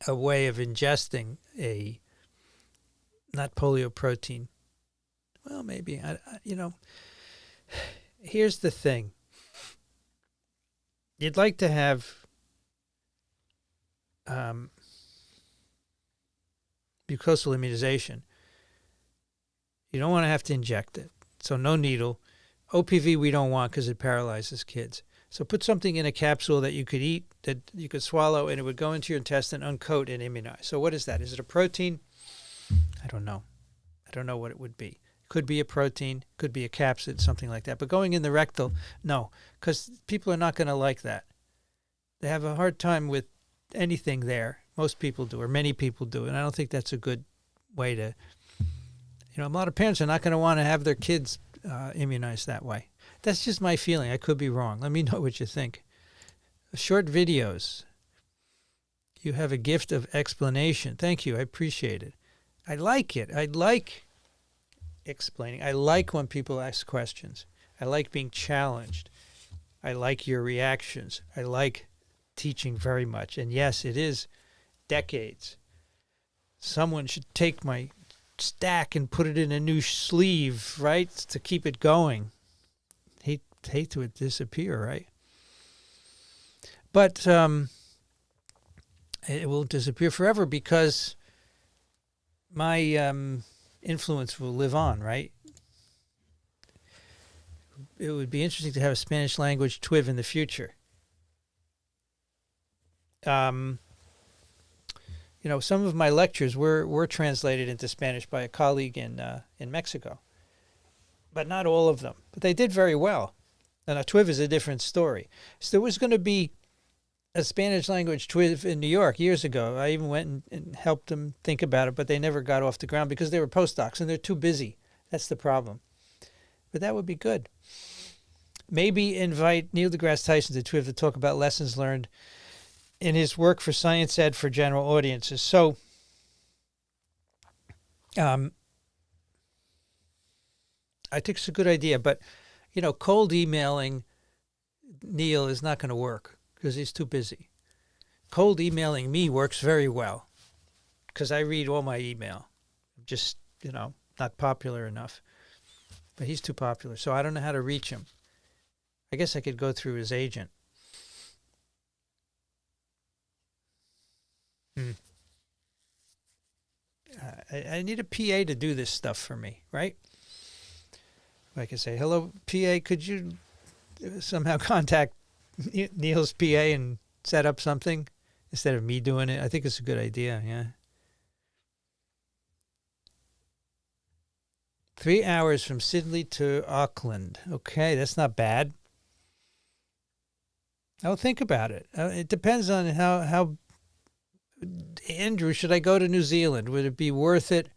Speaker 1: a way of ingesting not polio protein. Well, maybe. Here's the thing. You'd like to have mucosal immunization. You don't want to have to inject it. So no needle. OPV we don't want because it paralyzes kids. So put something in a capsule that you could eat, that you could swallow, and it would go into your intestine, uncoat, and immunize. So what is that? Is it a protein? I don't know. I don't know what it would be. It could be a protein, could be a capsid, something like that. But going in the rectal, no, because people are not going to like that. They have a hard time with anything there. Most people do, or many people do, and I don't think that's a good way to... a lot of parents are not going to want to have their kids immunized that way. That's just my feeling. I could be wrong. Let me know what you think. Short videos. You have a gift of explanation. Thank you. I appreciate it. I like it. I like explaining. I like when people ask questions. I like being challenged. I like your reactions. I like teaching very much. And yes, it is decades. Someone should take my stack and put it in a new sleeve, right, to keep it going. Hate to it disappear, right? But it will disappear forever because my influence will live on, right? It would be interesting to have a Spanish language TWIV in the future. Some of my lectures were translated into Spanish by a colleague in Mexico, but not all of them. But they did very well. And a TWIV is a different story. So there was going to be a Spanish language TWIV in New York years ago. I even went and helped them think about it, but they never got off the ground because they were postdocs and they're too busy. That's the problem. But that would be good. Maybe invite Neil deGrasse Tyson to TWIV to talk about lessons learned in his work for science ed for general audiences. So, I think it's a good idea, but, cold emailing Neil is not going to work because he's too busy. Cold emailing me works very well because I read all my email. Just, not popular enough. But he's too popular, so I don't know how to reach him. I guess I could go through his agent. I need a PA to do this stuff for me, right? I can say, hello, PA, could you somehow contact Neil's PA and set up something instead of me doing it? I think it's a good idea, yeah. 3 hours from Sydney to Auckland. Okay, that's not bad. I'll think about it. It depends on how. Andrew, should I go to New Zealand? Would it be worth it?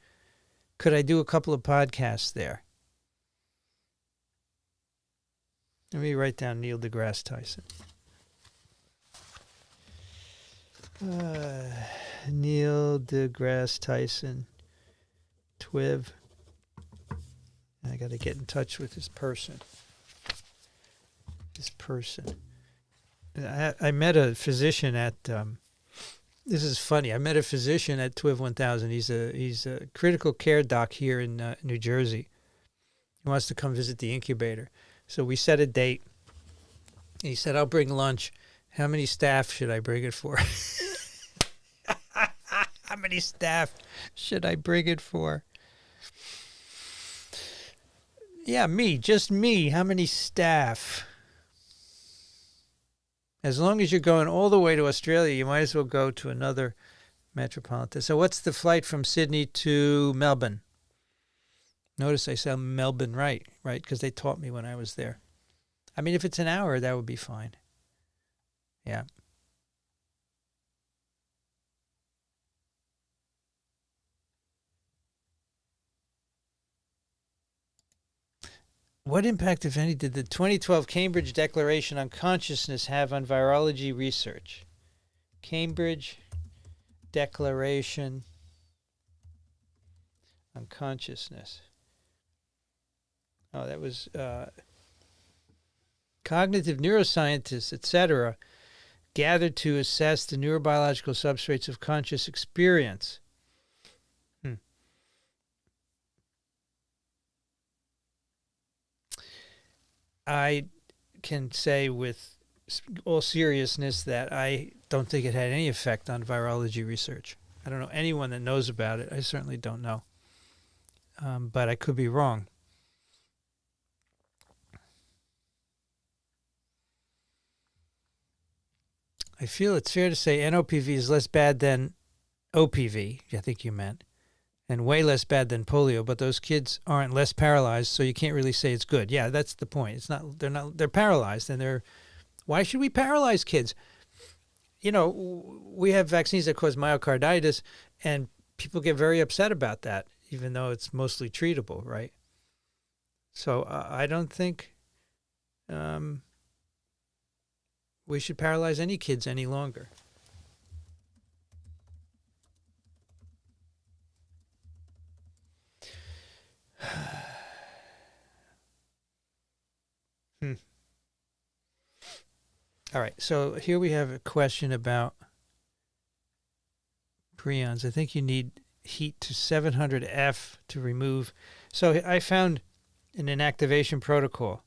Speaker 1: Could I do a couple of podcasts there? Let me write down Neil deGrasse Tyson. Neil deGrasse Tyson, TWIV. I got to get in touch with this person. I met a physician at. This is funny. I met a physician at TWIV 1000. He's a critical care doc here in New Jersey. He wants to come visit the incubator. So we set a date. He said, "I'll bring lunch. How many staff should I bring it for?" How many staff should I bring it for? Yeah, just me. How many staff? As long as you're going all the way to Australia, you might as well go to another metropolitan. So what's the flight from Sydney to Melbourne? Notice I said Melbourne right? Because they taught me when I was there. I mean, if it's an hour, that would be fine. Yeah. What impact, if any, did the 2012 Cambridge Declaration on Consciousness have on virology research? Cambridge Declaration on Consciousness. Oh, that was cognitive neuroscientists, etc., gathered to assess the neurobiological substrates of conscious experience. I can say with all seriousness that I don't think it had any effect on virology research. I don't know anyone that knows about it. I certainly don't know. But I could be wrong. I feel it's fair to say NOPV is less bad than OPV, I think you meant, and way less bad than polio, but those kids aren't less paralyzed, so you can't really say it's good. Yeah, that's the point. They're paralyzed, and why should we paralyze kids? You know, we have vaccines that cause myocarditis, and people get very upset about that, even though it's mostly treatable, right? So I don't think we should paralyze any kids any longer. All right, so here we have a question about prions. I think you need heat to 700 F to remove. So I found an inactivation protocol.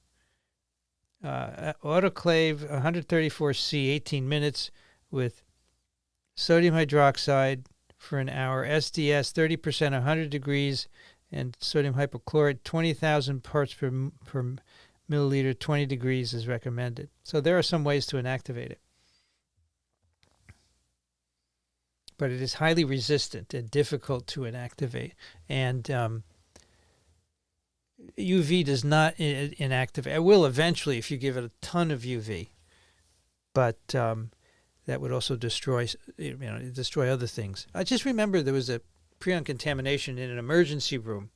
Speaker 1: Autoclave 134 C, 18 minutes with sodium hydroxide for an hour. SDS 30%, 100 degrees, and sodium hypochlorite 20,000 parts per milliliter, 20 degrees is recommended. So there are some ways to inactivate it. But it is highly resistant and difficult to inactivate. And UV does not inactivate. It will eventually if you give it a ton of UV. But that would also destroy other things. I just remember there was a prion contamination in an emergency room.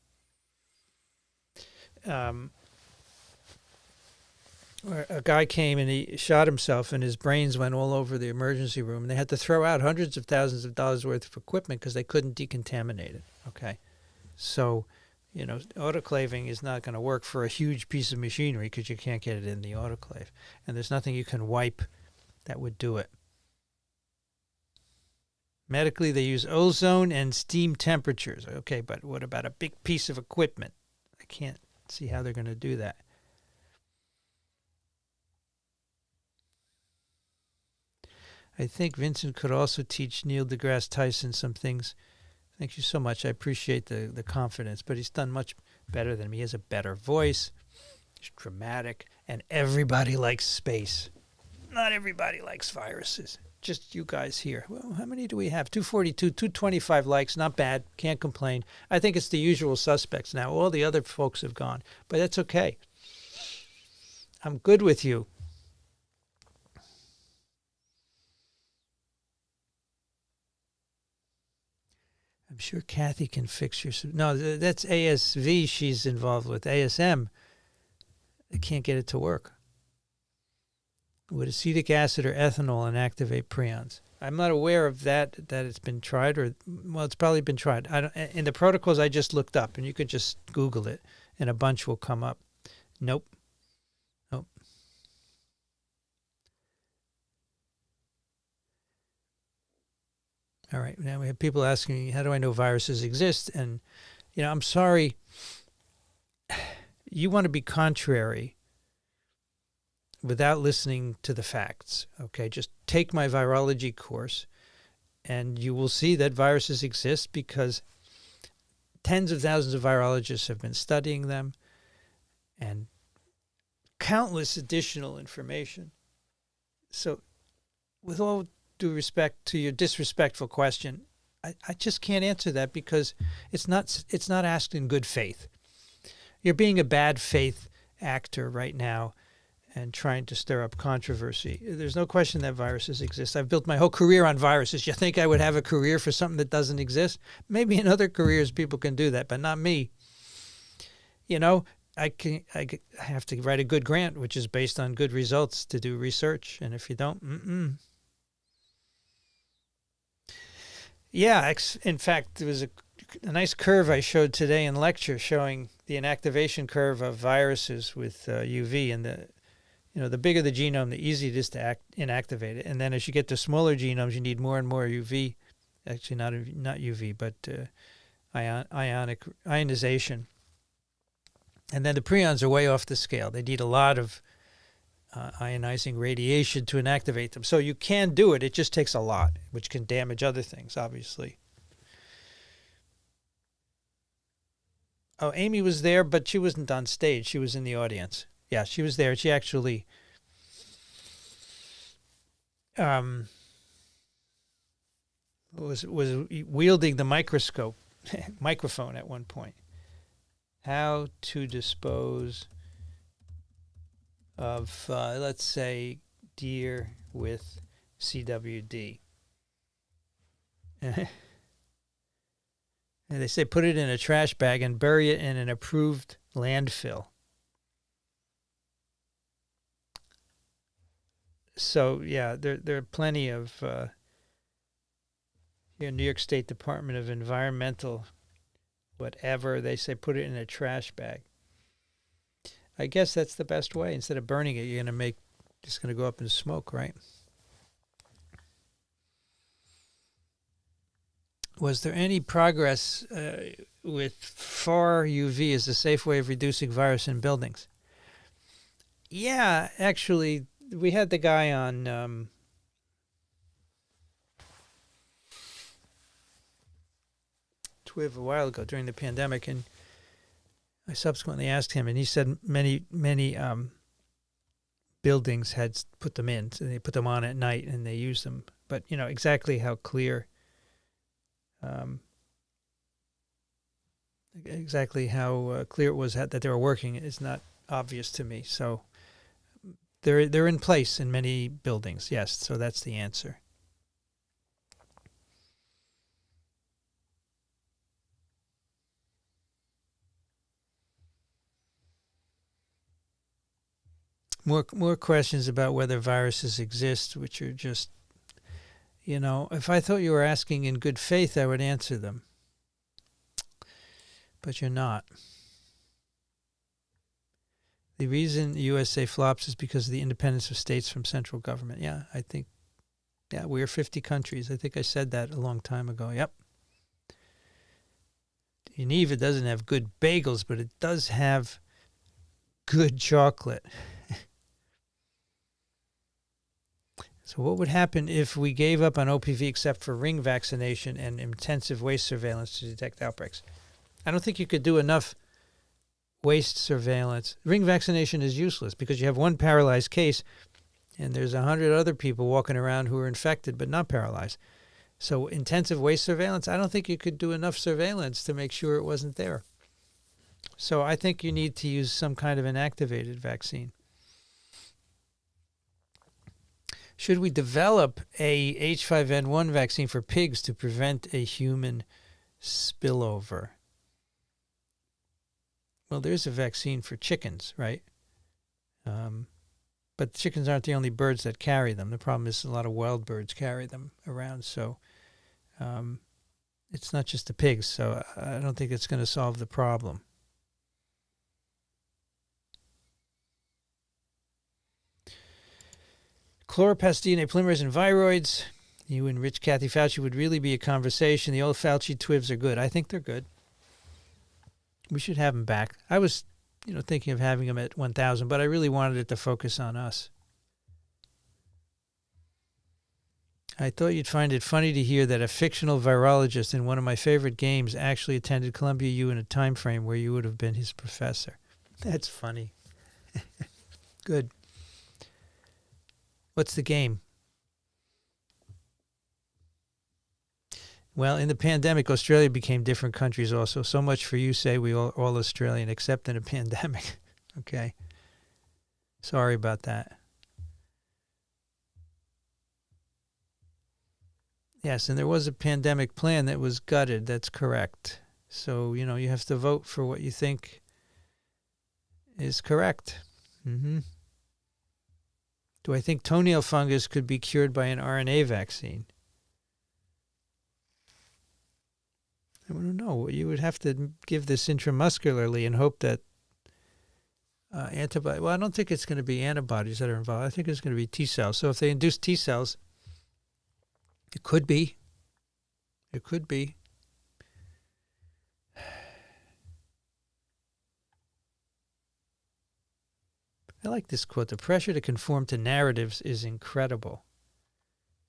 Speaker 1: Where a guy came and he shot himself and his brains went all over the emergency room. And they had to throw out hundreds of thousands of dollars worth of equipment because they couldn't decontaminate it. Okay. So, autoclaving is not going to work for a huge piece of machinery because you can't get it in the autoclave. And there's nothing you can wipe that would do it. Medically, they use ozone and steam temperatures. Okay, but what about a big piece of equipment? I can't see how they're going to do that. I think Vincent could also teach Neil deGrasse Tyson some things. Thank you so much. I appreciate the confidence, but he's done much better than me. He has a better voice. He's dramatic, and everybody likes space. Not everybody likes viruses. just you guys here. Well, how many do we have? 242, 225 likes. Not bad. Can't complain. I think it's the usual suspects now. All the other folks have gone, but that's okay. I'm good with you. I'm sure Kathy can fix your... No, that's ASV she's involved with. ASM, I can't get it to work. Would acetic acid or ethanol inactivate prions? I'm not aware of that it's been tried, or, well, it's probably been tried. In the protocols I just looked up, and you could just Google it, and a bunch will come up. Nope. Nope. All right, now we have people asking me, how do I know viruses exist? And, I'm sorry. You want to be contrary without listening to the facts, okay? Just take my virology course, and you will see that viruses exist because tens of thousands of virologists have been studying them, and countless additional information. So, with all due respect to your disrespectful question, I just can't answer that because it's not asked in good faith. You're being a bad faith actor right now and trying to stir up controversy. There's no question that viruses exist. I've built my whole career on viruses. You think I would have a career for something that doesn't exist? Maybe in other careers people can do that, but not me. I have to write a good grant, which is based on good results to do research. And if you don't, Yeah, in fact, there was a nice curve I showed today in lecture showing the inactivation curve of viruses with UV, and the bigger the genome, the easier it is to inactivate it. And then as you get to smaller genomes, you need more and more UV. Actually, not UV, but ionization. And then the prions are way off the scale. They need a lot of ionizing radiation to inactivate them. So you can do it. It just takes a lot, which can damage other things, obviously. Oh, Amy was there, but she wasn't on stage. She was in the audience. Yeah, she was there. She actually was wielding the microphone at one point. How to dispose of, let's say, deer with CWD. And they say put it in a trash bag and bury it in an approved landfill. So, yeah, there are plenty of, New York State Department of Environmental, whatever, they say put it in a trash bag. I guess that's the best way. Instead of burning it, you're just going to go up in smoke, right? Was there any progress with far UV as a safe way of reducing virus in buildings? Yeah, actually, we had the guy on Twiv a while ago during the pandemic, and I subsequently asked him, and he said many buildings had put them in. So they put them on at night and they use them. But, exactly how clear... clear it was that they were working is not obvious to me. So they're in place in many buildings. Yes, so that's the answer. More questions about whether viruses exist, which are just, if I thought you were asking in good faith, I would answer them. But you're not. The reason the USA flops is because of the independence of states from central government. Yeah, I think, we're 50 countries. I think I said that a long time ago. Yep. Geneva doesn't have good bagels, but it does have good chocolate. So what would happen if we gave up on OPV except for ring vaccination and intensive waste surveillance to detect outbreaks? I don't think you could do enough waste surveillance. Ring vaccination is useless because you have one paralyzed case and there's 100 other people walking around who are infected but not paralyzed. So intensive waste surveillance, I don't think you could do enough surveillance to make sure it wasn't there. So I think you need to use some kind of inactivated vaccine. Should we develop a H5N1 vaccine for pigs to prevent a human spillover? Well, there's a vaccine for chickens, right? But chickens aren't the only birds that carry them. The problem is a lot of wild birds carry them around. So it's not just the pigs. So I don't think it's going to solve the problem. Chloroplast DNA polymerase and viroids. You and Rich Kathy Fauci would really be a conversation. The old Fauci twibs are good. I think they're good. We should have them back. I was, thinking of having them at 1,000, but I really wanted it to focus on us. I thought you'd find it funny to hear that a fictional virologist in one of my favorite games actually attended Columbia U in a time frame where you would have been his professor. That's funny. Good. What's the game? Well, in the pandemic, Australia became different countries also. So much for you say we all Australian, except in a pandemic. Okay. Sorry about that. Yes, and there was a pandemic plan that was gutted. That's correct. So, you have to vote for what you think is correct. Mm-hmm. Do I think toenail fungus could be cured by an RNA vaccine? I don't know. You would have to give this intramuscularly and hope that antibody. Well, I don't think it's going to be antibodies that are involved. I think it's going to be T cells. So if they induce T cells, it could be. It could be. I like this quote. The pressure to conform to narratives is incredible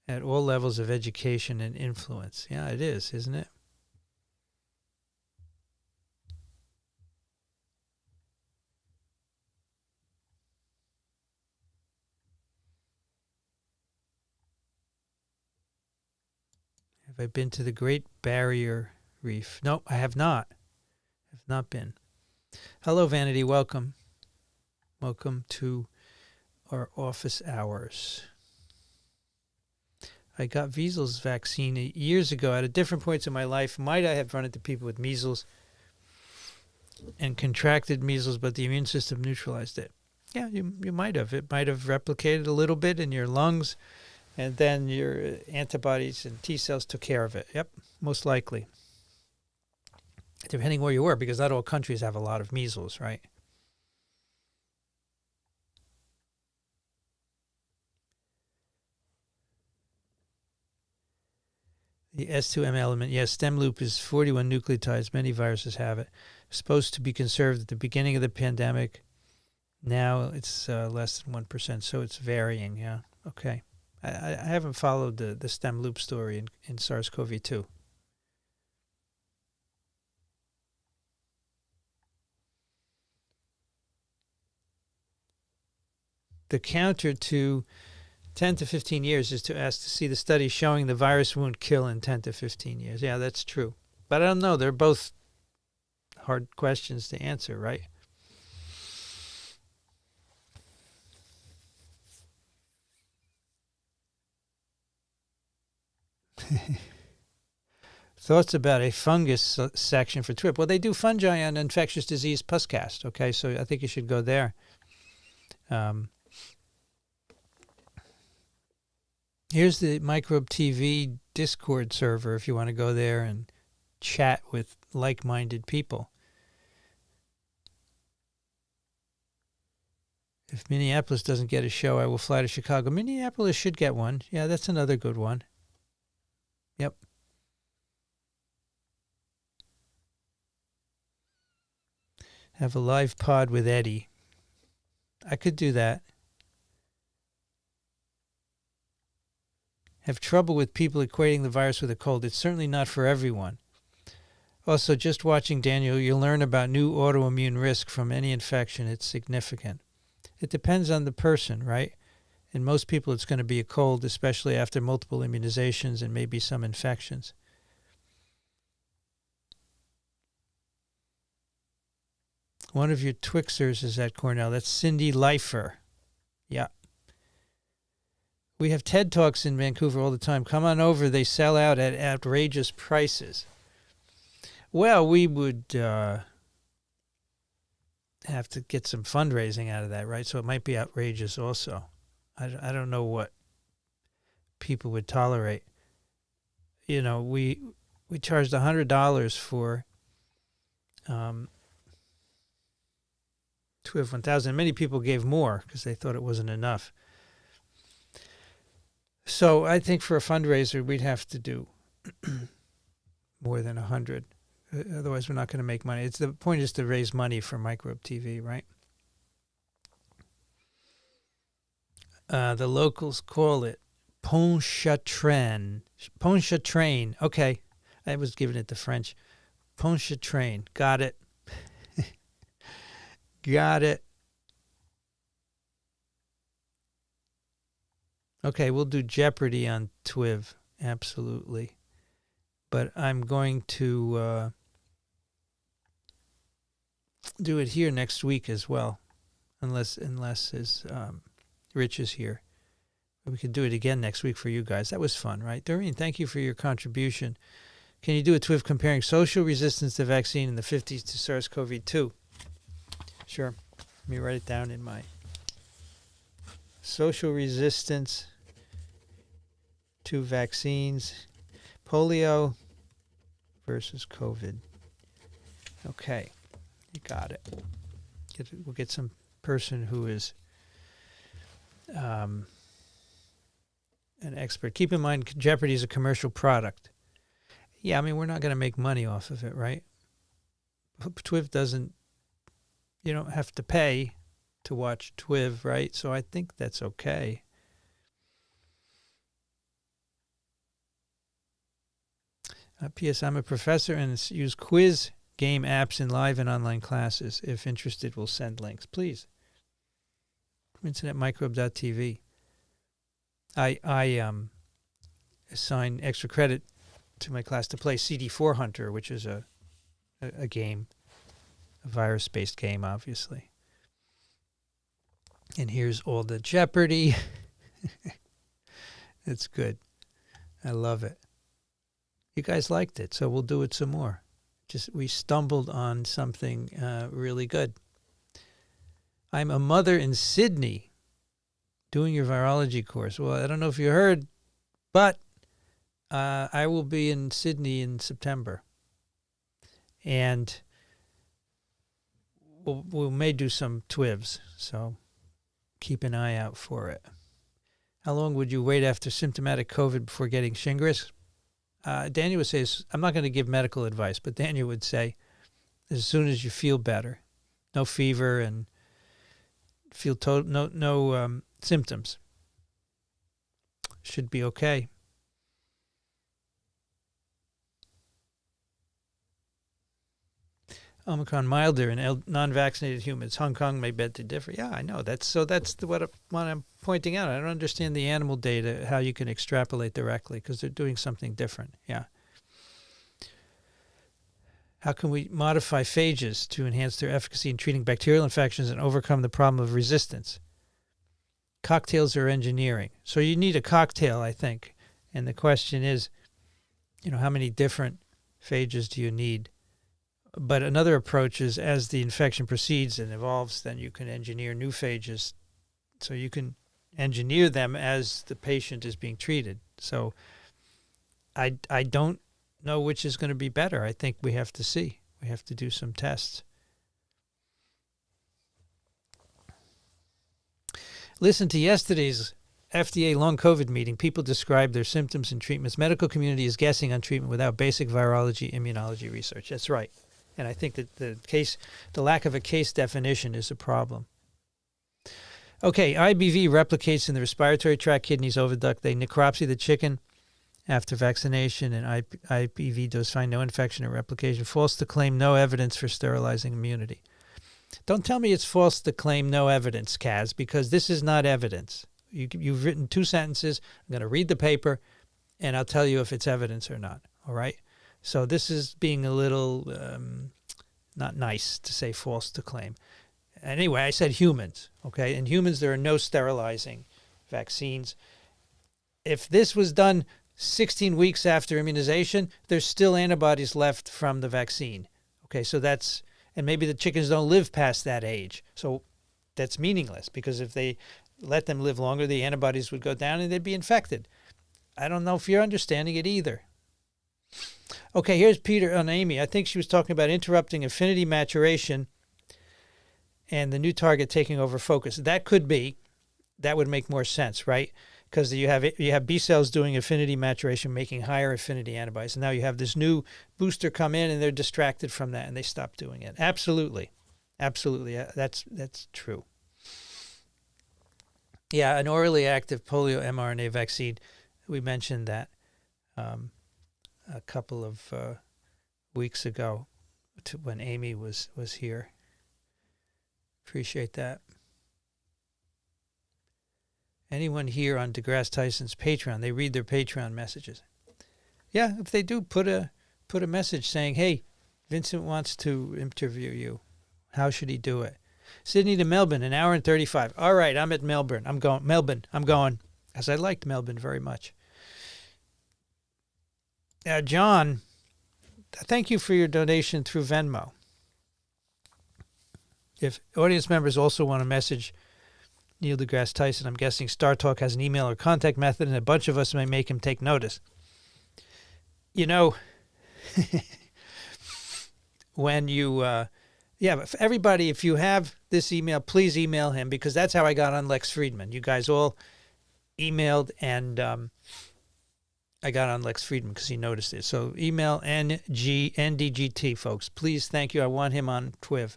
Speaker 1: at all levels of education and influence. Yeah, it is, isn't it? Have I been to the Great Barrier Reef? No, I have not. I have not been. Hello, Vanity. Welcome. Welcome to our office hours. I got measles vaccine years ago at different points in my life. Might I have run into people with measles and contracted measles, but the immune system neutralized it? Yeah, you might have. It might have replicated a little bit in your lungs, and then your antibodies and T cells took care of it. Yep, most likely. Depending where you were, because not all countries have a lot of measles, right? The S2M element, yes, stem loop is 41 nucleotides. Many viruses have it. Supposed to be conserved at the beginning of the pandemic. Now it's less than 1%, so it's varying, yeah. Okay. I haven't followed the stem loop story in SARS-CoV-2. The counter to 10 to 15 years is to ask to see the study showing the virus won't kill in 10 to 15 years. Yeah, that's true. But I don't know. They're both hard questions to answer, right? Thoughts about a fungus section for TWIP. Well, they do fungi on infectious disease Puscast, okay? So I think you should go there. Here's the Microbe TV Discord server if you want to go there and chat with like-minded people. If Minneapolis doesn't get a show, I will fly to Chicago. Minneapolis should get one. Yeah, that's another good one. Yep. Have a live pod with Eddie. I could do that. Have trouble with people equating the virus with a cold. It's certainly not for everyone. Also, just watching Daniel, you'll learn about new autoimmune risk from any infection. It's significant. It depends on the person, right? In most people, it's going to be a cold, especially after multiple immunizations and maybe some infections. One of your Twixers is at Cornell. That's Cindy Leifer. Yeah. We have TED Talks in Vancouver all the time. Come on over. They sell out at outrageous prices. Well, we would have to get some fundraising out of that, right? So it might be outrageous also. I don't know what people would tolerate. You know, we charged $100 for TWIV 1000. Many people gave more because they thought it wasn't enough. So I think for a fundraiser, we'd have to do more than 100. Otherwise, we're not going to make money. The point is to raise money for Microbe TV, right? The locals call it Pontchartrain. Pontchartrain. Okay. I was giving it the French. Pontchartrain. Got it. Got it. Okay, we'll do Jeopardy on TWIV. Absolutely. But I'm going to do it here next week as well, unless Rich is here. We could do it again next week for you guys. That was fun, right? Doreen, thank you for your contribution. Can you do a TWIV comparing social resistance to vaccine in the 50s to SARS-CoV-2? Sure. Let me write it down in my social resistance to vaccines, polio versus COVID. Okay, you got it. We'll get some person who is an expert. Keep in mind, Jeopardy is a commercial product. Yeah, I mean, we're not going to make money off of it, right? TWIV doesn't, you don't have to pay to watch TWIV, right? So I think that's okay. P.S. I'm a professor and use quiz game apps in live and online classes. If interested, we'll send links. Please. InternetMicrobe.tv. I assign extra credit to my class to play CD4 Hunter, which is a game, a virus-based game, obviously. And here's all the Jeopardy. It's good. I love it. You guys liked it, so we'll do it some more. We stumbled on something really good. I'm a mother in Sydney doing your virology course. Well, I don't know if you heard, but I will be in Sydney in September. And we may do some TWIVs, so keep an eye out for it. How long would you wait after symptomatic COVID before getting Shingrix? Daniel would say, I'm not going to give medical advice, but Daniel would say, as soon as you feel better, no fever and feel no symptoms, should be okay. Omicron milder in non-vaccinated humans. Hong Kong may beg to differ. Yeah, I know. That's what I'm pointing out. I don't understand the animal data, how you can extrapolate directly, because they're doing something different. Yeah. How can we modify phages to enhance their efficacy in treating bacterial infections and overcome the problem of resistance? Cocktails are engineering. So you need a cocktail, I think. And the question is, how many different phages do you need? But another approach is, as the infection proceeds and evolves, then you can engineer new phages. So you can engineer them as the patient is being treated. So I don't know which is going to be better. I think we have to see. We have to do some tests. Listen to yesterday's FDA long COVID meeting. People described their symptoms and treatments. Medical community is guessing on treatment without basic virology, immunology research. That's right. And I think that the lack of a case definition is a problem. Okay, IBV replicates in the respiratory tract, kidneys, oviduct. They necropsy the chicken after vaccination, and IBV does find no infection or replication. False to claim no evidence for sterilizing immunity. Don't tell me it's false to claim no evidence, Kaz, because this is not evidence. You've written 2 sentences. I'm going to read the paper, and I'll tell you if it's evidence or not. All right? So this is being a little not nice to say false to claim. Anyway, I said humans, okay? In humans, there are no sterilizing vaccines. If this was done 16 weeks after immunization, there's still antibodies left from the vaccine. Okay, so that's, and maybe the chickens don't live past that age. So that's meaningless, because if they let them live longer, the antibodies would go down and they'd be infected. I don't know if you're understanding it either. Okay, here's Peter on Amy. I think she was talking about interrupting affinity maturation and the new target taking over focus. That could be. That would make more sense, right? Because you have B cells doing affinity maturation, making higher affinity antibodies. And now you have this new booster come in, and they're distracted from that, and they stop doing it. Absolutely. Absolutely. That's true. Yeah, an orally active polio mRNA vaccine. We mentioned that a couple of weeks ago when Amy was here. Appreciate that. Anyone here on DeGrasse Tyson's Patreon, they read their Patreon messages. Yeah, if they do, put a message saying, hey, Vincent wants to interview you. How should he do it? Sydney to Melbourne, 1 hour and 35. All right, I'm at Melbourne. I'm going, as I liked Melbourne very much. John, thank you for your donation through Venmo. If audience members also want to message Neil deGrasse Tyson, I'm guessing Star Talk has an email or contact method, and a bunch of us may make him take notice. You know, when you, everybody, if you have this email, please email him, because that's how I got on Lex Friedman. You guys all emailed, and I got on Lex Friedman because he noticed it. So email NDGT, folks. Please, thank you. I want him on Twiv.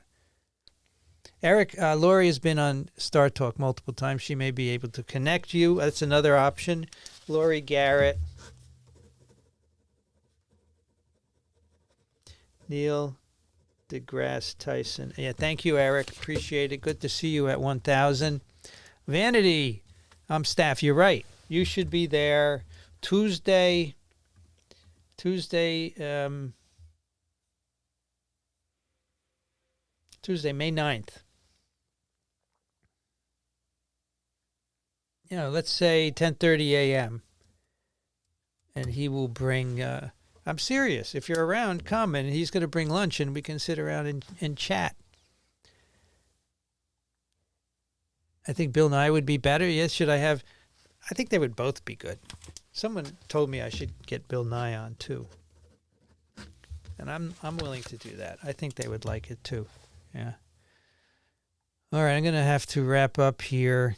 Speaker 1: Eric, Lori has been on Star Talk multiple times. She may be able to connect you. That's another option. Lori Garrett. Neil deGrasse Tyson. Yeah, thank you, Eric. Appreciate it. Good to see you at 1,000. Vanity, I'm staff. You're right. You should be there Tuesday, May 9th. You know, let's say 10:30 a.m. And he will bring, I'm serious. If you're around, come, and he's going to bring lunch, and we can sit around and chat. I think Bill Nye would be better. Yes, I think they would both be good. Someone told me I should get Bill Nye on too. And I'm willing to do that. I think they would like it too. Yeah. All right, I'm going to have to wrap up here.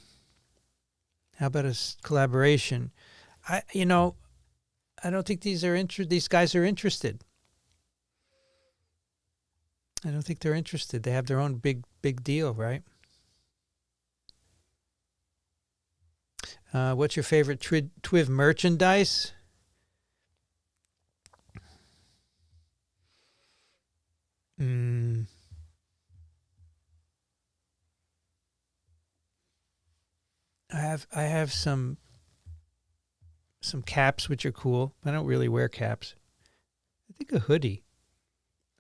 Speaker 1: How about a collaboration? I don't think these guys are interested. I don't think they're interested. They have their own big deal, right? What's your favorite Twiv merchandise? I have some caps, which are cool. I don't really wear caps. I think a hoodie.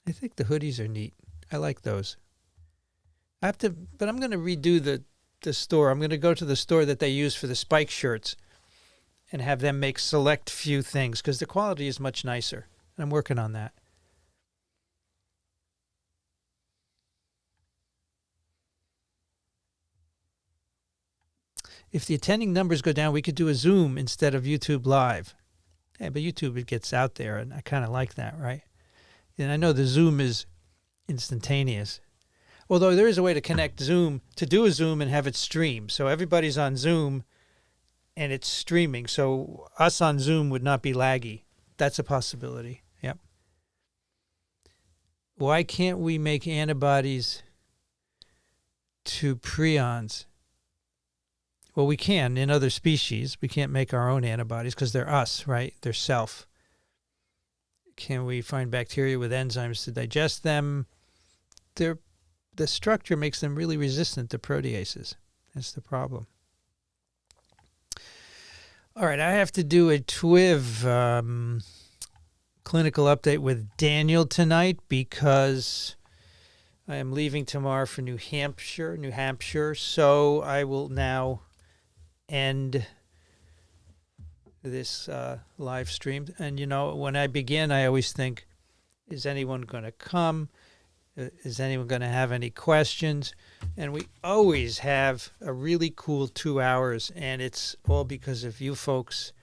Speaker 1: I think the hoodies are neat. I like those. But I'm going to redo the store. I'm going to go to the store that they use for the spike shirts and have them make select few things, because the quality is much nicer. And I'm working on that. If the attending numbers go down, we could do a Zoom instead of YouTube Live. Yeah, but YouTube, it gets out there, and I kind of like that, right? And I know the Zoom is instantaneous. Although there is a way to connect Zoom, to do a Zoom and have it stream. So everybody's on Zoom, and it's streaming. So us on Zoom would not be laggy. That's a possibility. Yep. Why can't we make antibodies to prions? Well, we can in other species. We can't make our own antibodies because they're us, right? They're self. Can we find bacteria with enzymes to digest them? The structure makes them really resistant to proteases. That's the problem. All right, I have to do a TWIV clinical update with Daniel tonight because I am leaving tomorrow for New Hampshire. So I will now end this live stream. And, when I begin, I always think, is anyone going to come? Is anyone going to have any questions? And we always have a really cool 2 hours, and it's all because of you folks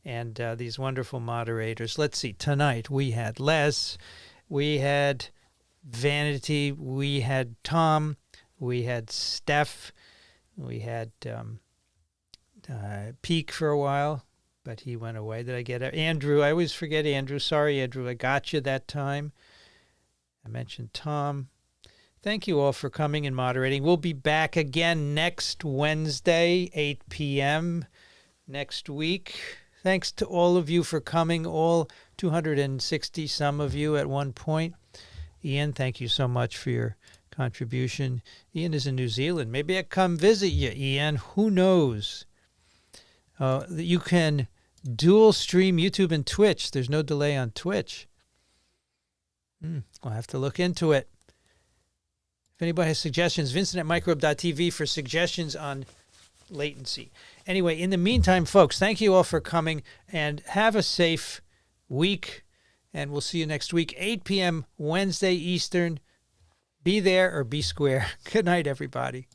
Speaker 1: and these wonderful moderators. Let's see. Tonight we had Les, we had Vanity, we had Tom, we had Steph, we had Peak for a while, but he went away. Did I get Andrew? I always forget Andrew. Sorry, Andrew. I got you that time. I mentioned Tom. Thank you all for coming and moderating. We'll be back again next Wednesday, 8 p.m. next week. Thanks to all of you for coming, all 260 some of you at one point. Ian, thank you so much for your contribution. Ian is in New Zealand. Maybe I come visit you, Ian. Who knows? You can dual stream YouTube and Twitch. There's no delay on Twitch. I'll have to look into it. If anybody has suggestions, Vincent@microbe.tv for suggestions on latency. Anyway, in the meantime, folks, thank you all for coming and have a safe week. And we'll see you next week, 8 p.m. Wednesday Eastern. Be there or be square. Good night, everybody.